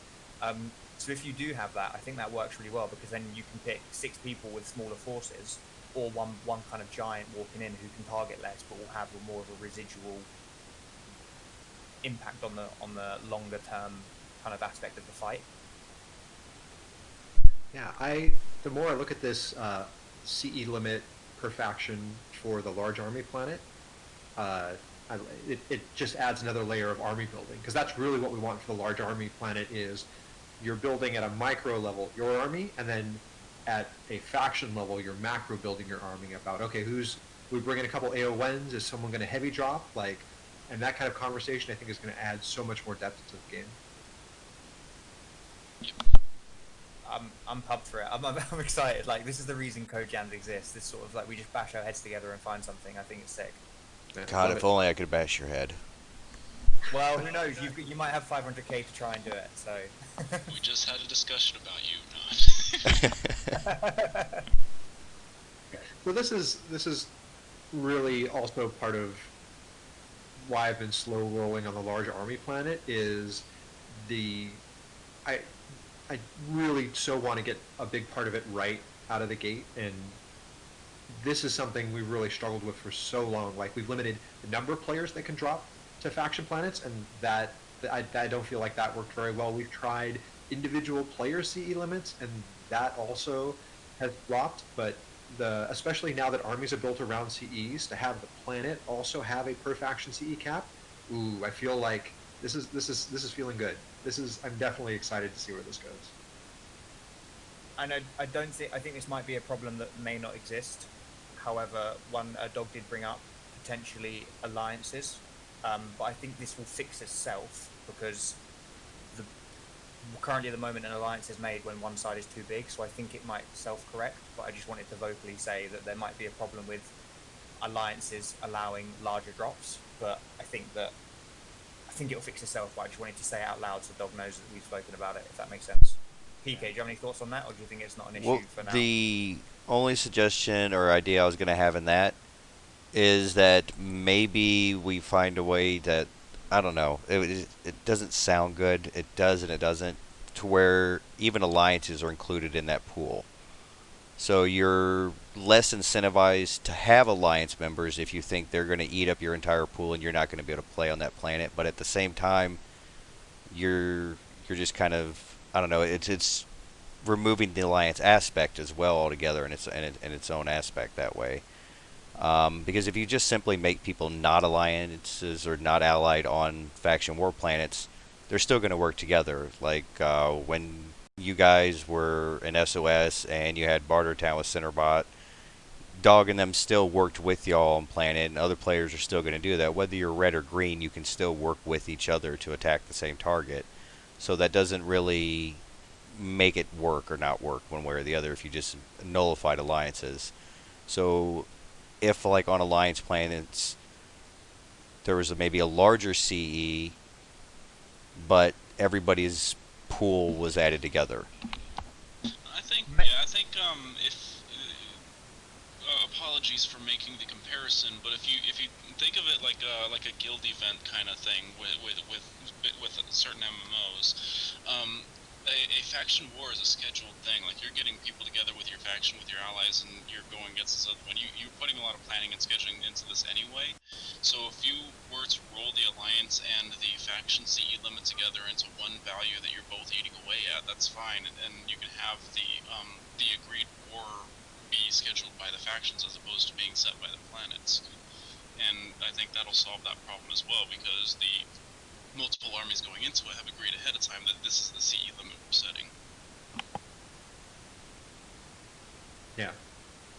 So if you do have that, I think that works really well, because then you can pick 6 people with smaller forces, or one kind of giant walking in who can target less but will have more of a residual impact on the longer term kind of aspect of the fight. Yeah, the more I look at this CE limit per faction for the large army planet, it just adds another layer of army building, because that's really what we want for the large army planet. Is you're building at a micro level your army, and then at a faction level you're macro building your army about, okay, we bring in a couple AONs, is someone going to heavy drop, and that kind of conversation I think is going to add so much more depth to the game. I'm pumped for it. I'm excited. Like, this is the reason Code Jams exists. This sort of like, we just bash our heads together and find something. I think it's sick. Yeah, God, if only I could bash your head. Well, who knows? You might have 500k to try and do it. So. We just had a discussion about you, not. So this is really also part of why I've been slow rolling on the large army planet. Is I really so want to get a big part of it right out of the gate, and this is something we really struggled with for so long. Like, we've limited the number of players that can drop to faction planets, and that I don't feel like that worked very well. We've tried individual player CE limits, and that also has dropped. But especially now that armies are built around CEs, to have the planet also have a per faction CE cap, I feel like this is feeling good. I'm definitely excited to see where this goes. I think this might be a problem that may not exist. However, a dog did bring up potentially alliances, but I think this will fix itself, because currently at the moment an alliance is made when one side is too big, so I think it might self-correct. But I just wanted to vocally say that there might be a problem with alliances allowing larger drops, but I think it'll fix itself. But I just wanted to say it out loud so Dog knows that we've spoken about it, if that makes sense. PK, do you have any thoughts on that, or do you think it's not an issue for now? The only suggestion or idea I was going to have in that is that maybe we find a way that, I don't know, it doesn't sound good. It does and it doesn't, to where even alliances are included in that pool. So you're less incentivized to have alliance members if you think they're going to eat up your entire pool and you're not going to be able to play on that planet. But at the same time, you're just kind of, I don't know, it's removing the alliance aspect as well altogether in its own aspect that way. Because if you just simply make people not alliances or not allied on faction war planets, they're still going to work together. Like when you guys were in SOS and you had Bartertown with Centerbot, Dog and them still worked with y'all on planet, and other players are still going to do that. Whether you're red or green, you can still work with each other to attack the same target. So that doesn't really make it work or not work one way or the other if you just nullified alliances. So if, like, on alliance planets there was maybe a larger CE, but everybody's pool was added together. I think if apologies for making the comparison, but if you think of it like a guild event kind of thing with certain MMOs, a faction war is a scheduled thing. Like, you're getting people together with your faction, with your allies, and you're going against this other one. You're putting a lot of planning and scheduling into this anyway. So if you were to roll the alliance and the faction CE limit together into one value that you're both eating away at, that's fine, and you can have the agreed war be scheduled by the factions as opposed to being set by the planets. And I think that'll solve that problem as well, because the multiple armies going into it have agreed ahead of time that this is the CE limit we're setting. Yeah,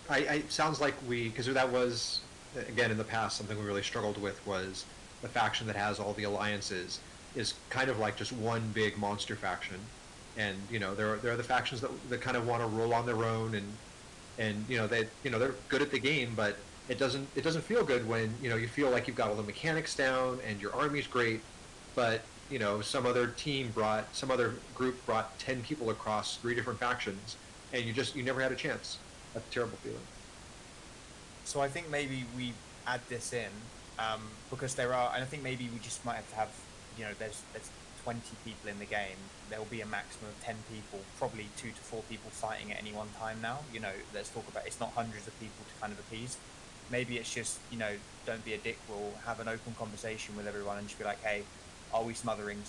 I sounds like because that was, again, in the past, something we really struggled with was the faction that has all the alliances is kind of like just one big monster faction, and there are the factions that kind of want to roll on their own, and they're good at the game, but it doesn't feel good when you feel like you've got all the mechanics down and your army's great, but some other group brought 10 people across 3 different factions, and you never had a chance. That's a terrible feeling. So I think maybe we add this in because and I think maybe we just might have to have, there's 20 people in the game. There will be a maximum of 10 people, probably 2 to 4 people fighting at any one time now. Let's talk about, it's not hundreds of people to kind of appease. Maybe it's just, don't be a dick rule, have an open conversation with everyone and just be like, hey, are we smothering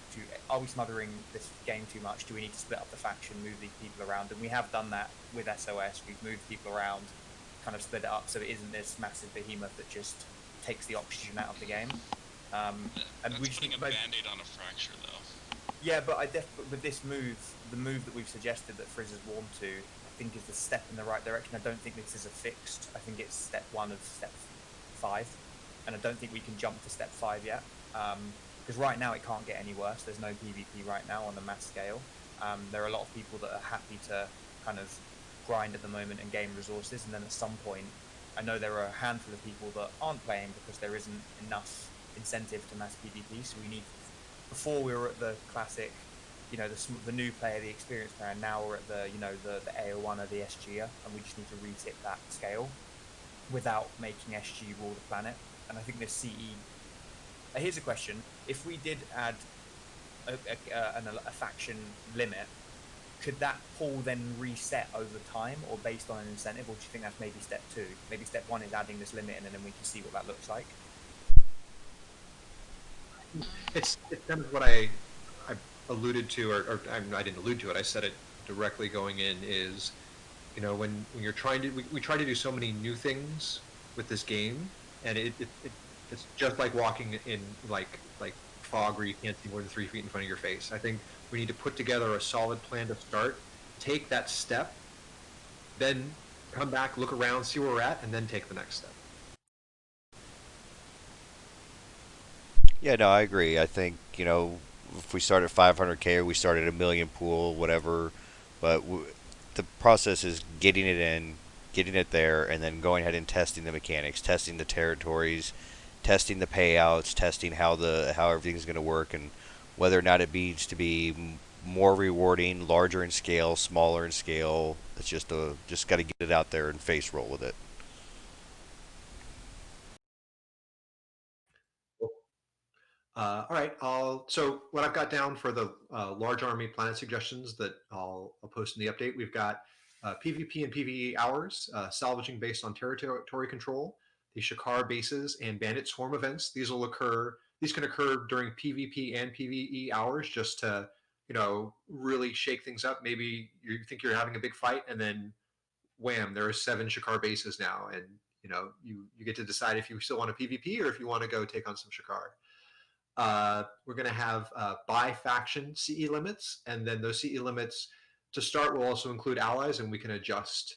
this game too much? Do we need to split up the faction, move these people around? And we have done that with SOS. We've moved people around, kind of split it up so it isn't this massive behemoth that just takes the oxygen out of the game. And That's we just putting a band-aid on a fracture, though. Yeah, but with this move, the move that we've suggested that Frizz has warmed to, I think is the step in the right direction. I don't think this is a fixed. I think it's step 1 of step 5, and I don't think we can jump to step 5 yet. Because right now it can't get any worse. There's no PvP right now on the mass scale. There are a lot of people that are happy to kind of grind at the moment and gain resources, and then at some point, I know there are a handful of people that aren't playing because there isn't enough incentive to mass PvP. So we need, before we were at the classic, the new player, the experienced player. Now we're at the the AO1 or the SG, and we just need to retip that scale without making SG rule the planet. And I think this CE. Here's a question: if we did add a faction limit, could that pool then reset over time, or based on an incentive, or do you think that's maybe step 2? Maybe step 1 is adding this limit in, and then we can see what that looks like. It's kind of what I alluded to, or I didn't allude to it. I said it directly going in. Is when you're trying to we try to do so many new things with this game, and it's just like walking in like fog where you can't see more than 3 feet in front of your face. I think we need to put together a solid plan to start, take that step, then come back, look around, see where we're at, and then take the next step. Yeah, no, I agree. I think, if we start at 500K or we start at a million pool, whatever, but the process is getting it in, getting it there, and then going ahead and testing the mechanics, testing the territories, testing the payouts, testing how everything's going to work, and whether or not it needs to be more rewarding, larger in scale, smaller in scale. It's just got to get it out there and face roll with it. All right. So what I've got down for the large army planet suggestions that I'll post in the update. We've got PvP and PvE hours, salvaging based on territory control, the Shakar bases, and bandit swarm events. These can occur during PvP and PvE hours, just to really shake things up. Maybe you think you're having a big fight, and then wham, there are 7 Shakar bases now, and you get to decide if you still want to PvP or if you want to go take on some Shakar. We're going to have by faction CE limits, and then those CE limits to start will also include allies, and we can adjust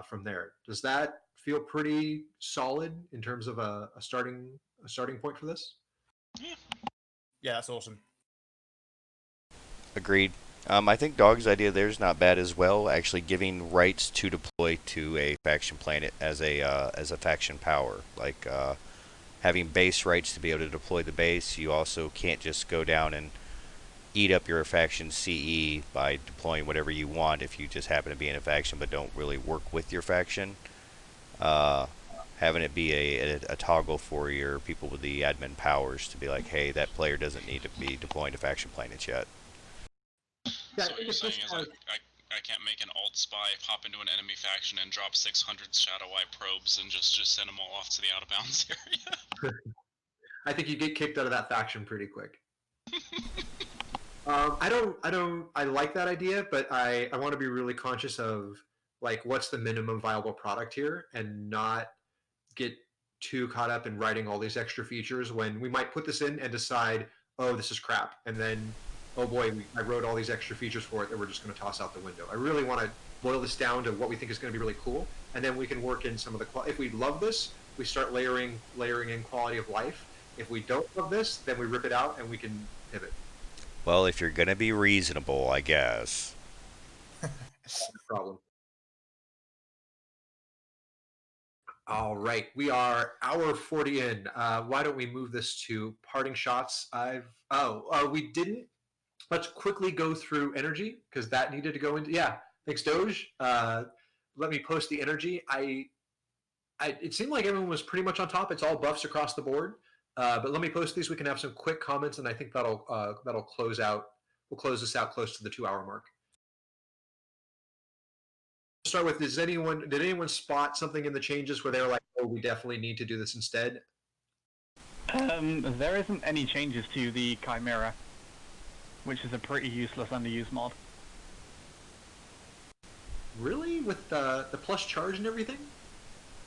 from there. Does that feel pretty solid in terms of a starting point for this? Yeah, that's awesome. Agreed. I think Dog's idea there is not bad as well. Actually, giving rights to deploy to a faction planet as a faction power, like having base rights to be able to deploy the base. You also can't just go down and eat up your faction CE by deploying whatever you want if you just happen to be in a faction but don't really work with your faction. Having it be a toggle for your people with the admin powers to be like, hey, that player doesn't need to be deploying to faction planets yet. So what you're saying is I can't make an alt spy, pop into an enemy faction, and drop 600 Shadow Eye probes and just send them all off to the out of bounds area. I think you get kicked out of that faction pretty quick. I like that idea, but I want to be really conscious of like what's the minimum viable product here, and not get too caught up in writing all these extra features when we might put this in and decide, oh, this is crap, and then, oh boy, I wrote all these extra features for it that we're just going to toss out the window. I really want to boil this down to what we think is going to be really cool, and then we can work in some of the if we love this, we start layering in quality of life. If we don't love this, then we rip it out and we can pivot. Well, if you're gonna be reasonable, I guess. No problem. All right, we are hour 40 in. Why don't we move this to parting shots? We didn't. Let's quickly go through energy because that needed to go into. Yeah, thanks, Doge. Let me post the energy. It seemed like everyone was pretty much on top. It's all buffs across the board. But let me post these. We can have some quick comments, and I think that'll close out. We'll close this out close to the 2 hour mark. Start with, did anyone spot something in the changes where they're like, oh, we definitely need to do this instead? There isn't any changes to the Chimera, which is a pretty useless underused mod. Really? With the plus charge and everything?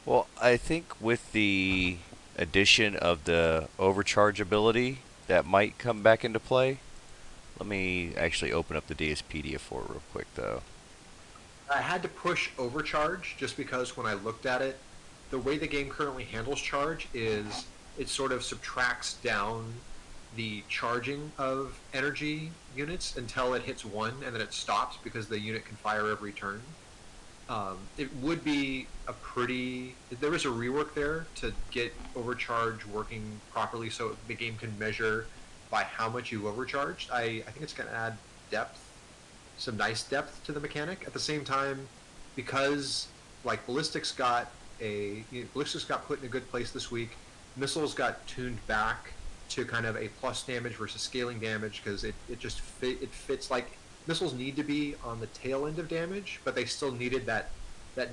Well, I think with the addition of the overcharge ability, that might come back into play. Let me actually open up the DSpedia for it real quick, though. I had to push overcharge just because when I looked at it, the way the game currently handles charge is it sort of subtracts down the charging of energy units until it hits 1, and then it stops because the unit can fire every turn. It would be there is a rework there to get overcharge working properly so the game can measure by how much you've overcharged. I think it's going to add depth, some nice depth to the mechanic. At the same time, because like Ballistics got put in a good place this week, Missiles got tuned back to kind of a plus damage versus scaling damage because it fits like Missiles need to be on the tail end of damage, but they still needed that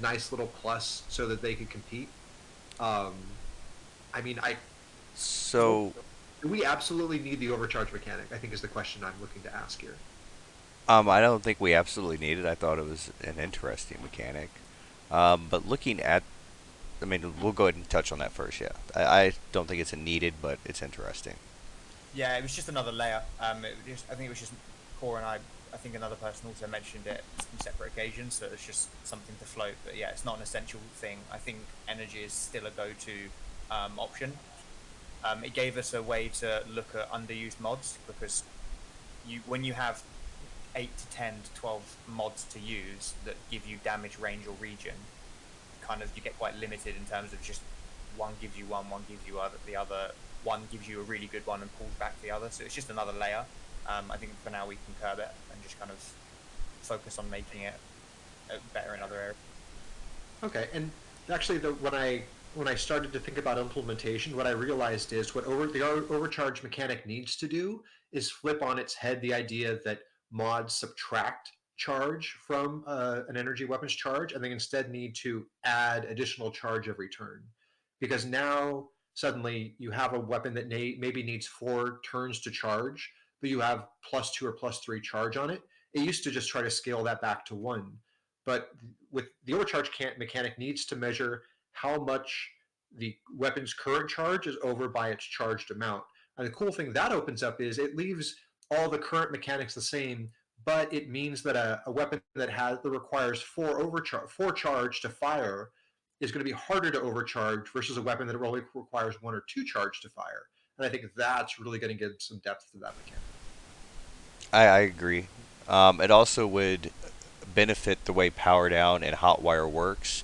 nice little plus so that they could compete. So do we absolutely need the overcharge mechanic? I think is the question I'm looking to ask here. I don't think we absolutely need it. I thought it was an interesting mechanic. But looking at, we'll go ahead and touch on that first. Yeah, I don't think it's needed, but it's interesting. Yeah, it was just another layer. I think it was just Core and I think another person also mentioned it on separate occasions, so it's just something to float. But yeah, it's not an essential thing. I think energy is still a go-to option. It gave us a way to look at underused mods because when you have 8 to 10 to 12 mods to use that give you damage, range, or region, you get quite limited in terms of just one gives you one gives you the other, one gives you a really good one and pulls back the other. So it's just another layer. I think for now we can curb it and just kind of focus on making it better in other areas. Okay, and actually, when I started to think about implementation, what I realized is what the overcharge mechanic needs to do is flip on its head the idea that mods subtract charge from an energy weapons charge, and they instead need to add additional charge every turn. Because now suddenly you have a weapon that maybe needs 4 turns to charge, but you have +2 or +3 charge on it. It used to just try to scale that back to 1. But with the overcharge mechanic needs to measure how much the weapon's current charge is over by its charged amount. And the cool thing that opens up is it leaves all the current mechanics the same, but it means that a weapon that requires 4 charge to fire is going to be harder to overcharge versus a weapon that only requires 1 or 2 charge to fire. And I think that's really going to give some depth to that mechanic. I agree. It also would benefit the way Power Down and Hotwire works,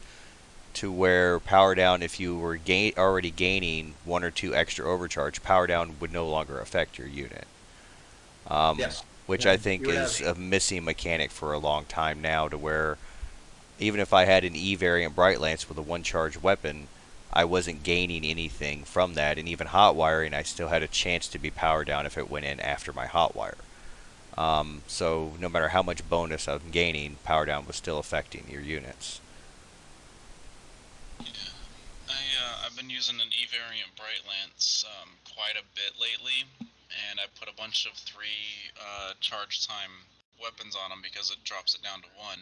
to where Power Down, if you were already gaining 1 or 2 extra overcharge, Power Down would no longer affect your unit. Yes. Which I think is a missing mechanic for a long time now, to where even if I had an E variant Bright Lance with a 1 charge weapon, I wasn't gaining anything from that, and even hot wiring, I still had a chance to be Power Down if it went in after my hot wire. So no matter how much bonus I'm gaining, Power Down was still affecting your units. Yeah, I've been using an E variant Bright Lance quite a bit lately, and I put a bunch of 3 charge time weapons on them because it drops it down to 1.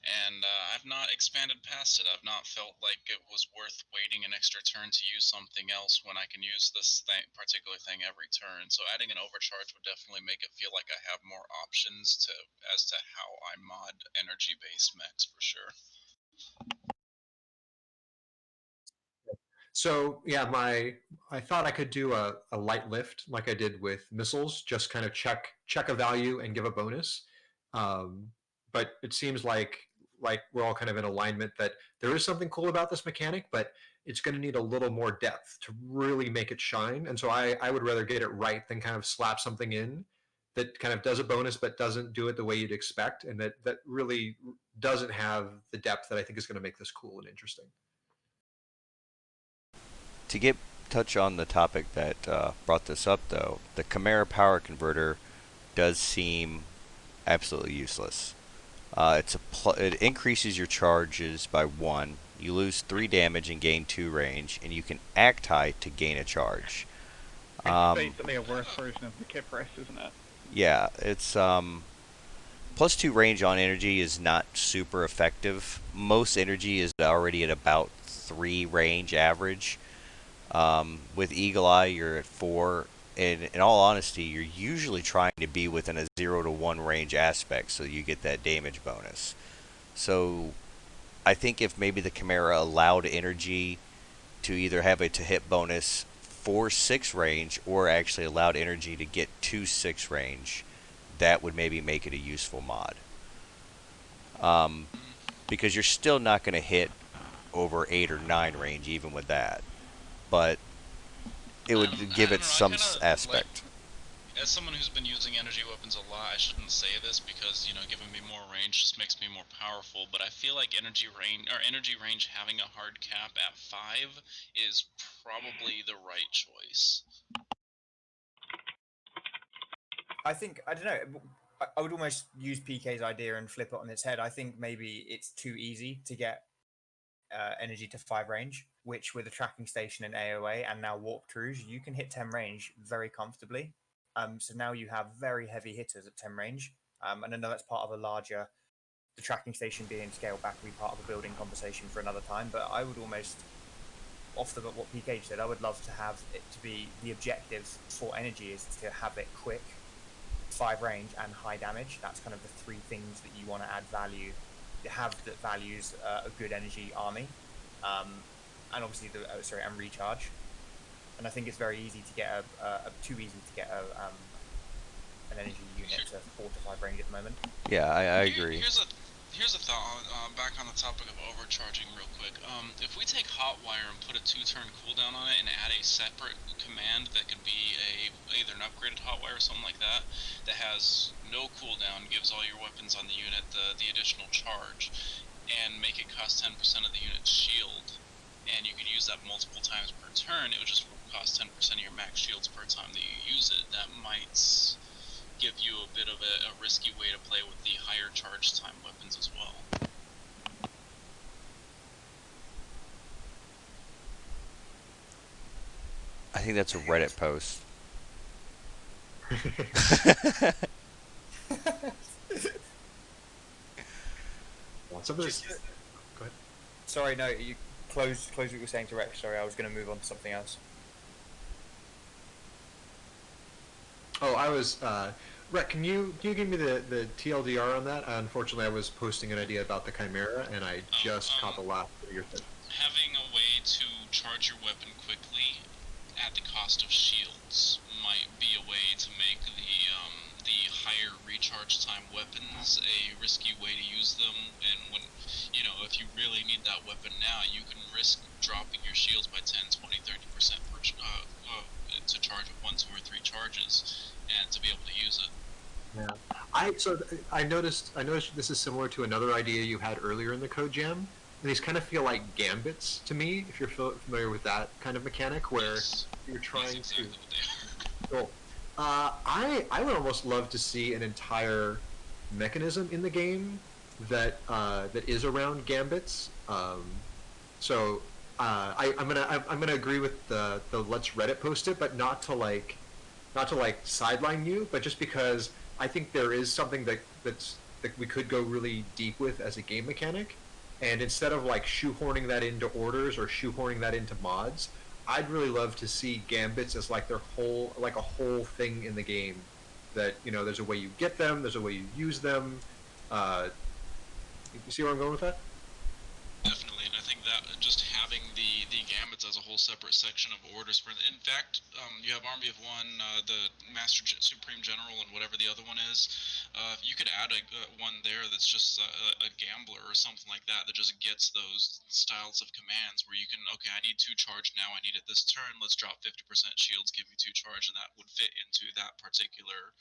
and I've not expanded past it. I've not felt like it was worth waiting an extra turn to use something else when I can use this particular thing every turn. So adding an overcharge would definitely make it feel like I have more options as to how I mod energy-based mechs for sure. So yeah, I thought I could do a light lift like I did with missiles, just kind of check a value and give a bonus. Um, but it seems like we're all kind of in alignment that there is something cool about this mechanic, but it's going to need a little more depth to really make it shine. And so I would rather get it right than kind of slap something in that kind of does a bonus but doesn't do it the way you'd expect, and that really doesn't have the depth that I think is going to make this cool and interesting. To touch on the topic that brought this up, though, the Chimera power converter does seem absolutely useless. It increases your charges by 1. You lose 3 damage and gain 2 range, and you can act high to gain a charge. It's basically a worse version of the Kipris, isn't it? Yeah, it's plus 2 range on energy is not super effective. Most energy is already at about 3 range average. With Eagle Eye, you're at 4. And in all honesty, you're usually trying to be within a 0 to 1 range aspect so you get that damage bonus. So I think if maybe the Chimera allowed energy to either have a to hit bonus for 6 range or actually allowed energy to get to 6 range, that would maybe make it a useful mod. Because you're still not going to hit over 8 or 9 range even with that. But it would give it some aspect. As someone who's been using energy weapons a lot, I shouldn't say this because, you know, giving me more range just makes me more powerful, but I feel like energy range having a hard cap at 5 is probably the right choice. I think, I don't know, I would almost use PK's idea and flip it on its head. I think maybe it's too easy to get energy to 5 range, which with a tracking station and AOA and now warp crews, you can hit 10 range very comfortably. So now you have very heavy hitters at 10 range. And I know that's part of a larger, the tracking station being scaled back will be part of a building conversation for another time, but I would almost, off the what PK said, I would love to have it to be the objective for energy is to have it quick, 5 range, and high damage. That's kind of the 3 things that you want to add value, have that values a good energy army, and obviously and recharge. And I think it's very easy to get too easy to get an energy unit to 4 to 5 range at the moment. Yeah, I agree. Here's a thought, back on the topic of overcharging real quick. If we take Hotwire and put a 2-turn cooldown on it and add a separate command that could be either an upgraded Hotwire or something like that, that has no cooldown, gives all your weapons on the unit the additional charge, and make it cost 10% of the unit's shield, and you could use that multiple times per turn, it would just cost 10% of your max shields per time that you use it. That might give you a bit of a risky way to play with the higher charge time weapons as well. I think that's a Reddit post. Go ahead. Sorry, no, you close what you were saying to Rex. Sorry, I was going to move on to something else. Oh, I was. Rhett, can you give me the TLDR on that? Unfortunately, I was posting an idea about the Chimera, and I just caught the last of your thing. Having a way to charge your weapon quickly at the cost of shields might be a way to make the higher recharge time weapons a risky way to use them. And when, you know, if you really need that weapon now, you can risk dropping your shields by 10, 20, 30% to charge with 1, 2, or 3 charges, and to be able to use it. Yeah, I noticed this is similar to another idea you had earlier in the Code Jam, and these kind of feel like gambits to me. If you're familiar with that kind of mechanic, where you're trying to. Cool. I would almost love to see an entire mechanism in the game that is around gambits. I'm gonna agree with the let's Reddit post it, but not to sideline you, but just because I think there is something that's that we could go really deep with as a game mechanic. And instead of like shoehorning that into orders or shoehorning that into mods, I'd really love to see gambits as like a whole thing in the game. That, you know, there's a way you get them, there's a way you use them. You see where I'm going with that? Definitely, and I think that just having the gambits as a whole separate section of orders. In fact, you have Army of One, the Supreme General, and whatever the other one is. You could add one there that's just a gambler or something like that that just gets those styles of commands where you can, okay, I need 2 charge now, I need it this turn, let's drop 50% shields, give me 2 charge, and that would fit into that particular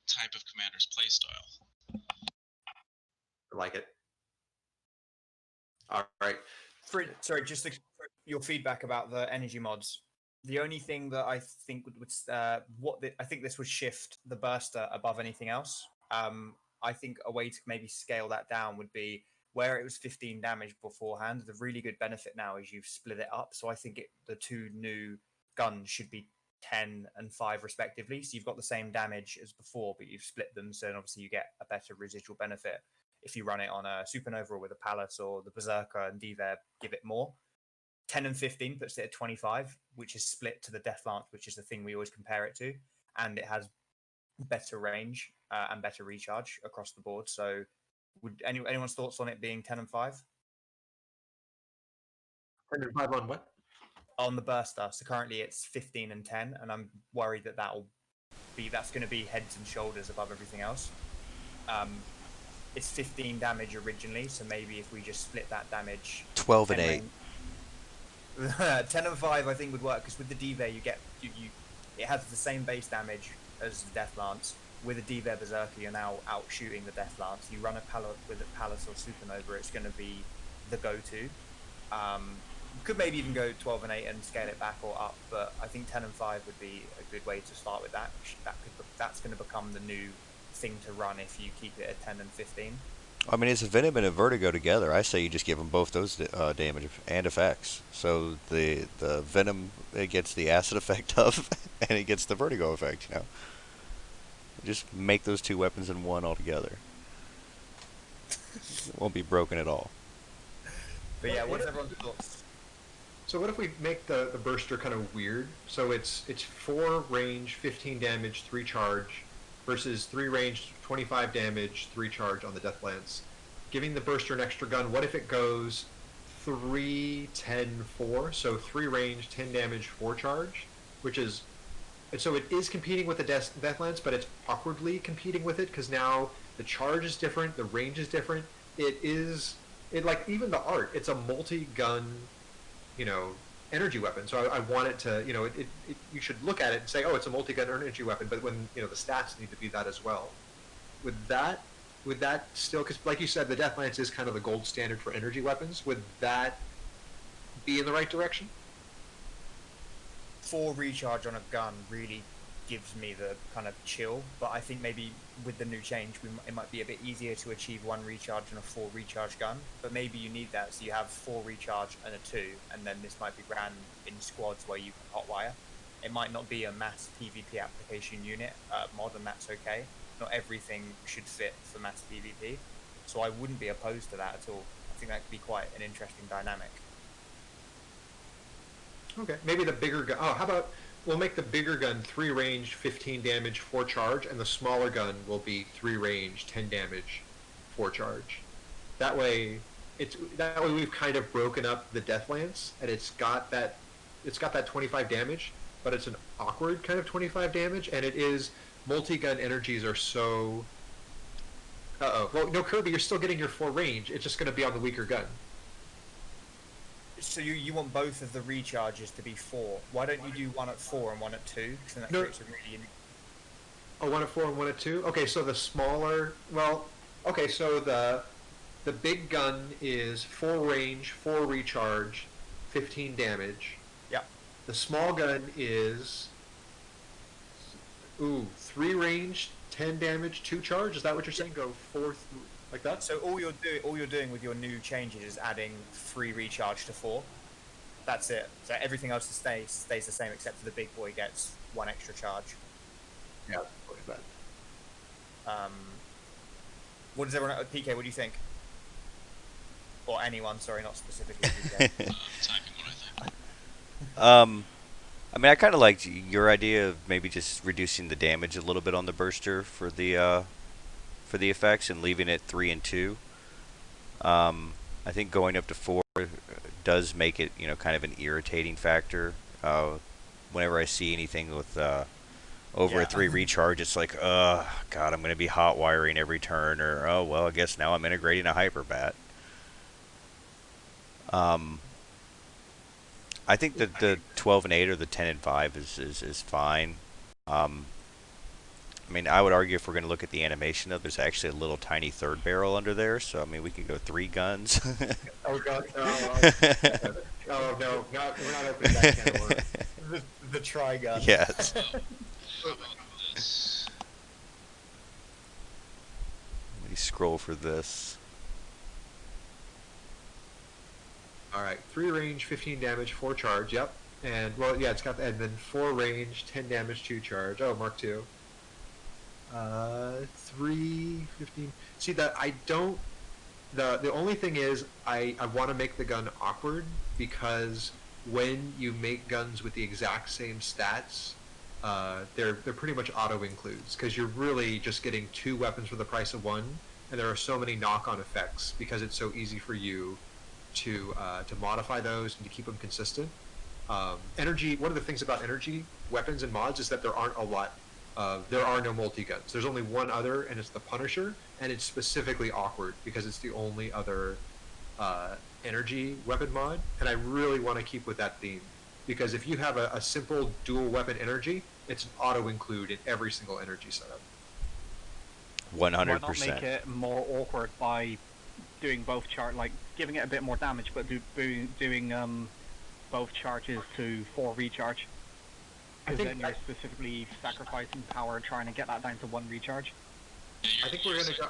type of commander's playstyle. I like it. All right. Sorry, just your feedback about the energy mods. The only thing that I think I think this would shift the burster above anything else. I think a way to maybe scale that down would be where it was 15 damage beforehand. The really good benefit now is you've split it up. So I think the 2 new guns should be 10 and 5 respectively. So you've got the same damage as before, but you've split them. So obviously you get a better residual benefit. If you run it on a Supernova or with a Palace, or the Berserker and D-Verb give it more. 10 and 15 puts it at 25, which is split to the Death Lance, which is the thing we always compare it to. And it has better range and better recharge across the board. So would anyone's thoughts on it being 10 and 5? 10 and 5 on what? On the Burster. So currently it's 15 and 10, and I'm worried that that's going to be heads and shoulders above everything else. It's 15 damage originally, so maybe if we just split that damage... 12 and 8. 10 and 5 I think would work, because with the D-Ver you get... it has the same base damage as the Death Lance. With a D-Ver Berserker, you're now out shooting the Death Lance. You run with a Palace or Supernova, it's going to be the go-to. Could maybe even go 12 and 8 and scale it back or up, but I think 10 and 5 would be a good way to start with that. That's going to become the new thing to run if you keep it at 10 and 15. I mean, it's a Venom and a Vertigo together. I say you just give them both those damage and effects. So the Venom, it gets the acid effect of, and it gets the Vertigo effect, you know. Just make those 2 weapons in one altogether. It won't be broken at all. But yeah, what's everyone's thoughts? So what if we make the burster kind of weird? So it's 4 range, 15 damage, 3 charge, versus 3 range, 25 damage, 3 charge on the Death Lance. Giving the burster an extra gun, what if it goes 3, 10, 4? So 3 range, 10 damage, 4 charge, which is... And so it is competing with the Death Lance, but it's awkwardly competing with it, because now the charge is different, the range is different. Like, even the art, it's a multi-gun, you know, energy weapon. So I want it to, you know, you should look at it and say, oh, it's a multi-gun energy weapon, but when, you know, the stats need to be that as well. Would that still, because like you said, the Death Lance is kind of the gold standard for energy weapons. Would that be in the right direction? 4 recharge on a gun really gives me the kind of chill, but I think maybe with the new change, it might be a bit easier to achieve 1 recharge and a 4 recharge gun, but maybe you need that, so you have 4 recharge and a 2, and then this might be ran in squads where you can hotwire. It might not be a mass PvP application unit mod, and that's okay. Not everything should fit for mass PvP, so I wouldn't be opposed to that at all. I think that could be quite an interesting dynamic. Okay, maybe the bigger gun. Oh, how about we'll make the bigger gun 3 range, 15 damage, 4 charge, and the smaller gun will be 3 range, 10 damage, 4 charge. That way we've kind of broken up the Death Lance, and it's got that 25 damage, but it's an awkward kind of 25 damage, and it is multi-gun energies are so. Well, no, Kirby, you're still getting your 4 range. It's just going to be on the weaker gun. So you want both of the recharges to be 4. Why don't you do 1 at 4 and 1 at 2? Because then that creates a really... Oh, 1 at 4 and 1 at 2? Okay, so the smaller... Well, okay, so the big gun is 4 range, 4 recharge, 15 damage. Yeah. The small gun is... 3 range, 10 damage, 2 charge? Is that what you're saying? Go 4... Like that? So all you're doing with your new changes is adding 3 recharge to 4. That's it. So everything else stays the same, except for the big boy gets 1 extra charge. Yeah, look at that. What does everyone PK? What do you think? Or anyone? Sorry, not specifically PK. Typing what I think. I mean, I kind of liked your idea of maybe just reducing the damage a little bit on the burster for the effects and leaving it 3 and 2. I think going up to 4 does make it, kind of an irritating factor. Whenever I see anything with over a 3 recharge, it's like, God, I'm going to be hot wiring every turn, or oh well, I guess now I'm integrating a hyperbat. I think that the 12 and 8 or the 10 and 5 is fine. I mean, I would argue if we're going to look at the animation, though, there's actually a little tiny third barrel under there. So, I mean, we could go 3 guns. Oh, God, no. Oh, no. We're not opening that can of worms. The tri-gun. Yes. How about this? Let me scroll for this. All right, 3 range, 15 damage, 4 charge. Yep. And well, yeah, it's got and then 4 range, 10 damage, 2 charge. Oh, Mark II. 3, 15. See that I don't. The only thing is I want to make the gun awkward because when you make guns with the exact same stats, they're pretty much auto includes because you're really just getting 2 weapons for the price of 1, and there are so many knock-on effects because it's so easy for you to modify those and to keep them consistent. Energy. One of the things about energy weapons and mods is that there aren't a lot. There are no multi-guns. There's only one other, and it's the Punisher, and it's specifically awkward because it's the only other energy weapon mod, and I really want to keep with that theme because if you have a simple dual weapon energy, it's an auto include in every single energy setup. 100%. Why not make it more awkward by doing both like giving it a bit more damage, but doing both charges to 4 recharge? Because then you're specifically sacrificing power trying to get that down to 1 recharge. Yeah, I think we're gonna go.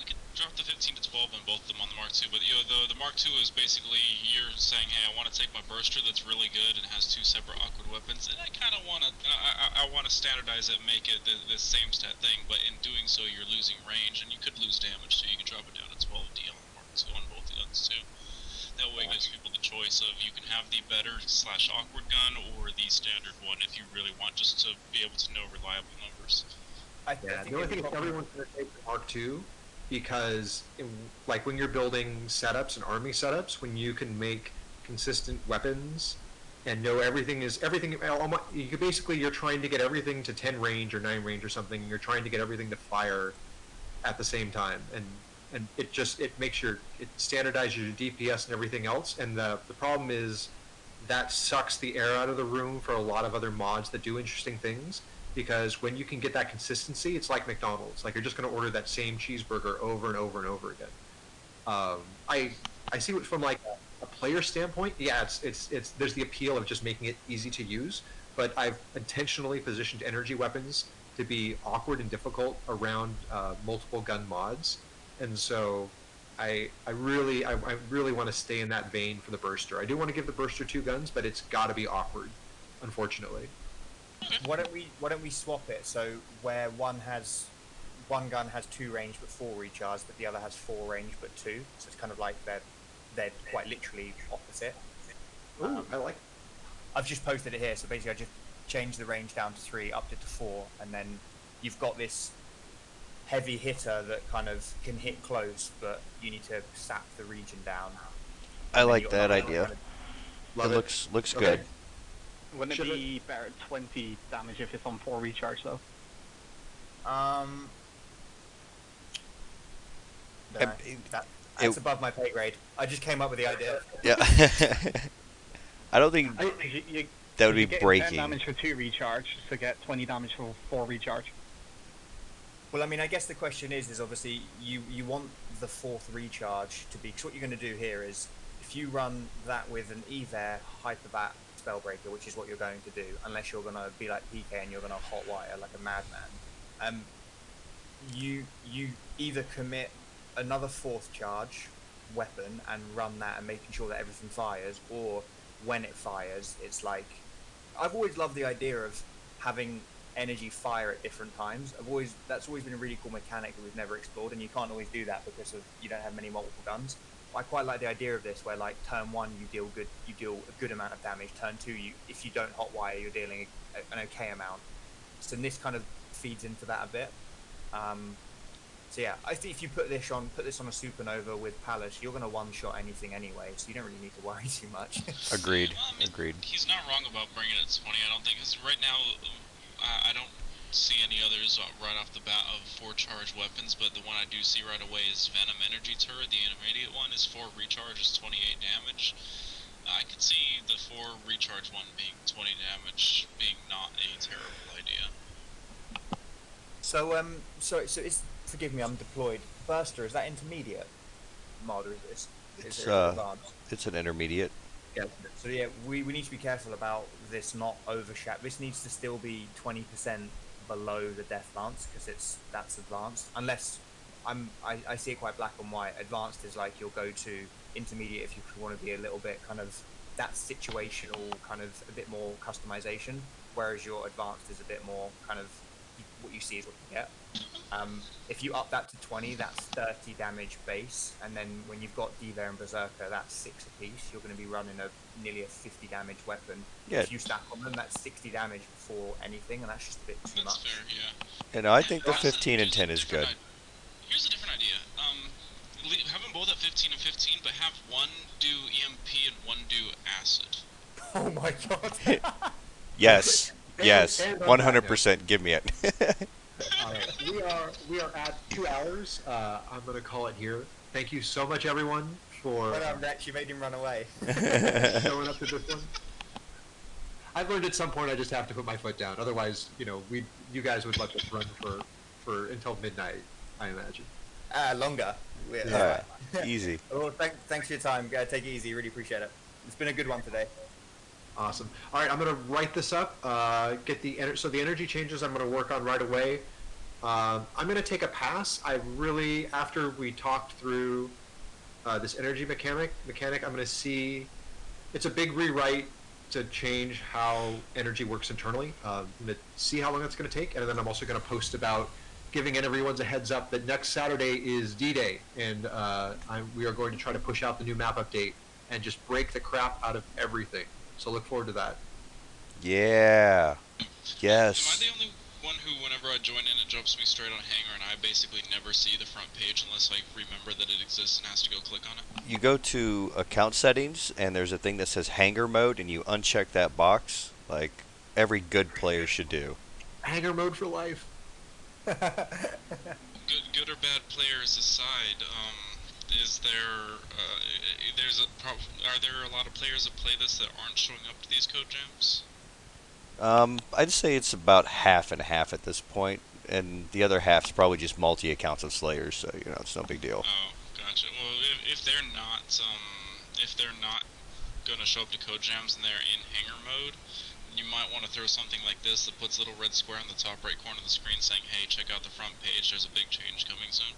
We could drop the 15 to 12 on both of them on the Mark II, but the Mark II is basically you're saying, hey, I want to take my burster that's really good and has 2 separate awkward weapons, and I kind of want to I want to standardize it, and make it the same stat thing, but in doing so you're losing range and you could lose damage, so you could drop it down to 12D on the Mark II on both the guns too. That way it gives people the choice of you can have the better / awkward gun or the standard one if you really want, just to be able to know reliable numbers. Yeah, the only thing is everyone's going to take the Mark II because, like, when you're building setups and army setups, when you can make consistent weapons and know everything, you're trying to get everything to 10 range or 9 range or something. You're trying to get everything to fire at the same time, and it standardizes your DPS and everything else. And the problem is that sucks the air out of the room for a lot of other mods that do interesting things. Because when you can get that consistency, it's like McDonald's. Like you're just going to order that same cheeseburger over and over and over again. I see it from like a player standpoint. Yeah, it's there's the appeal of just making it easy to use. But I've intentionally positioned energy weapons to be awkward and difficult around multiple gun mods, and so I really want to stay in that vein for the burster. I do want to give the burster 2 guns, but it's got to be awkward, unfortunately. Why don't we swap it so where one gun has 2 range but 4 recharge, but the other has 4 range but 2, so it's kind of like they're quite literally opposite. Ooh, I like. I've just posted it here, so basically I just changed the range down to 3, upped it to 4, and then you've got this heavy hitter that kind of can hit close, but you need to sap the region down. I like that idea. Love it it. looks Okay. good. Wouldn't it be better at 20 damage if it's on 4 recharge though? That's above my pay grade. I just came up with the idea. Yeah. I don't think that would be breaking. 10 damage for 2 recharge to get 20 damage for 4 recharge. Well, I mean, I guess the question is obviously you want the 4th recharge to be, because what you're going to do here is if you run that with an Evair Hyperbat Spellbreaker, which is what you're going to do, unless you're going to be like PK and you're going to hotwire like a madman, you either commit another 4th charge weapon and run that and making sure that everything fires, or when it fires, it's like, I've always loved the idea of having energy fire at different times. That's always been a really cool mechanic that we've never explored, and you can't always do that because you don't have many multiple guns. I quite like the idea of this, where like turn 1 you deal a good amount of damage. Turn 2, if you don't hotwire, you're dealing an okay amount. So this kind of feeds into that a bit. So yeah, I think if you put this on a Supernova with Palace, you're going to one-shot anything anyway, so you don't really need to worry too much. Agreed. Well, I mean, Agreed. He's not wrong about bringing it to 20. I don't think, because right now I don't see any others right off the bat of 4 charge weapons, but the one I do see right away is Venom Energy Turret. The intermediate one is 4 recharge, is 28 damage. I could see the 4 recharge one being 20 damage being not a terrible idea. So it's, forgive me, I'm deployed. Burster, is that intermediate mod, or is It's it advanced? it's an intermediate. Yeah. So yeah, we need to be careful about this not overshadow. This needs to still be 20% below the Death Lance, because that's advanced. Unless I see it quite black and white. Advanced is like your go-to. Intermediate if you want to be a little bit kind of that situational, kind of a bit more customization. Whereas your advanced is a bit more kind of what you see is what you get. If you up that to 20, that's 30 damage base, and then when you've got Diva and Berserker, that's 6 apiece. You're going to be running nearly a 50 damage weapon. Yeah. If you stack on them, that's 60 damage before anything, and that's just a bit too That's much. fair, yeah. And I think the Here's 15 and here's a 10 is different good. Here's a different idea. Have them both at 15 and 15, but have one do EMP and one do acid. Oh my god. Yes. Yes. And on that 100%. Give me it. All right, we are at 2 hours. I'm gonna call it here. Thank you so much, everyone, for Well done, Rex. You made him run away. showing up to this one. I've learned at some point I just have to put my foot down. Otherwise, you guys would let this run for until midnight, I imagine. Longer. Yeah. Easy. Well, thanks for your time. Take it easy. Really appreciate it. It's been a good one today. Awesome. All right, I'm gonna write this up. Get the the energy changes I'm gonna work on right away. I'm gonna take a pass. After we talked through this energy mechanic, I'm gonna see. It's a big rewrite to change how energy works internally. I'm gonna see how long it's gonna take, and then I'm also gonna post about giving everyone's a heads up that next Saturday is D-Day, and we are going to try to push out the new map update and just break the crap out of everything. So look forward to that. Yeah. Yes. Am I the only one who, whenever I join in, it jumps me straight on Hangar, and I basically never see the front page unless I remember that it exists and has to go click on it? You go to account settings, and there's a thing that says Hangar Mode, and you uncheck that box, like every good player should do. Hangar mode for life. Good or bad players aside, is there are there a lot of players that play this that aren't showing up to these code jams? I'd say it's about half and half at this point, and the other half's probably just multi-accounts of Slayers, so it's no big deal. Oh, gotcha. Well, if they're not gonna show up to code jams and they're in Hangar mode, you might want to throw something like this that puts a little red square in the top right corner of the screen saying, hey, check out the front page, there's a big change coming soon.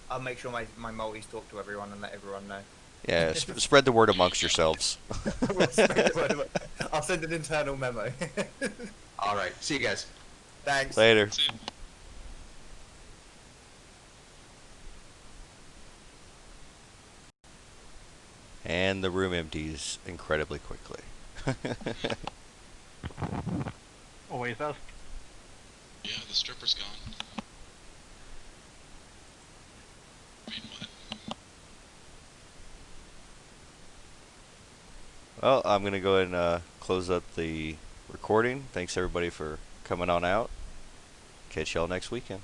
I'll make sure my multis talk to everyone and let everyone know. Yeah, spread the word amongst yourselves. I'll send an internal memo. All right. See you guys. Thanks. Later. See you. And the room empties incredibly quickly. Always does. Yeah, the stripper's gone. I mean, what? Well, I'm going to go ahead and close up the recording. Thanks everybody for coming on out. Catch y'all next weekend.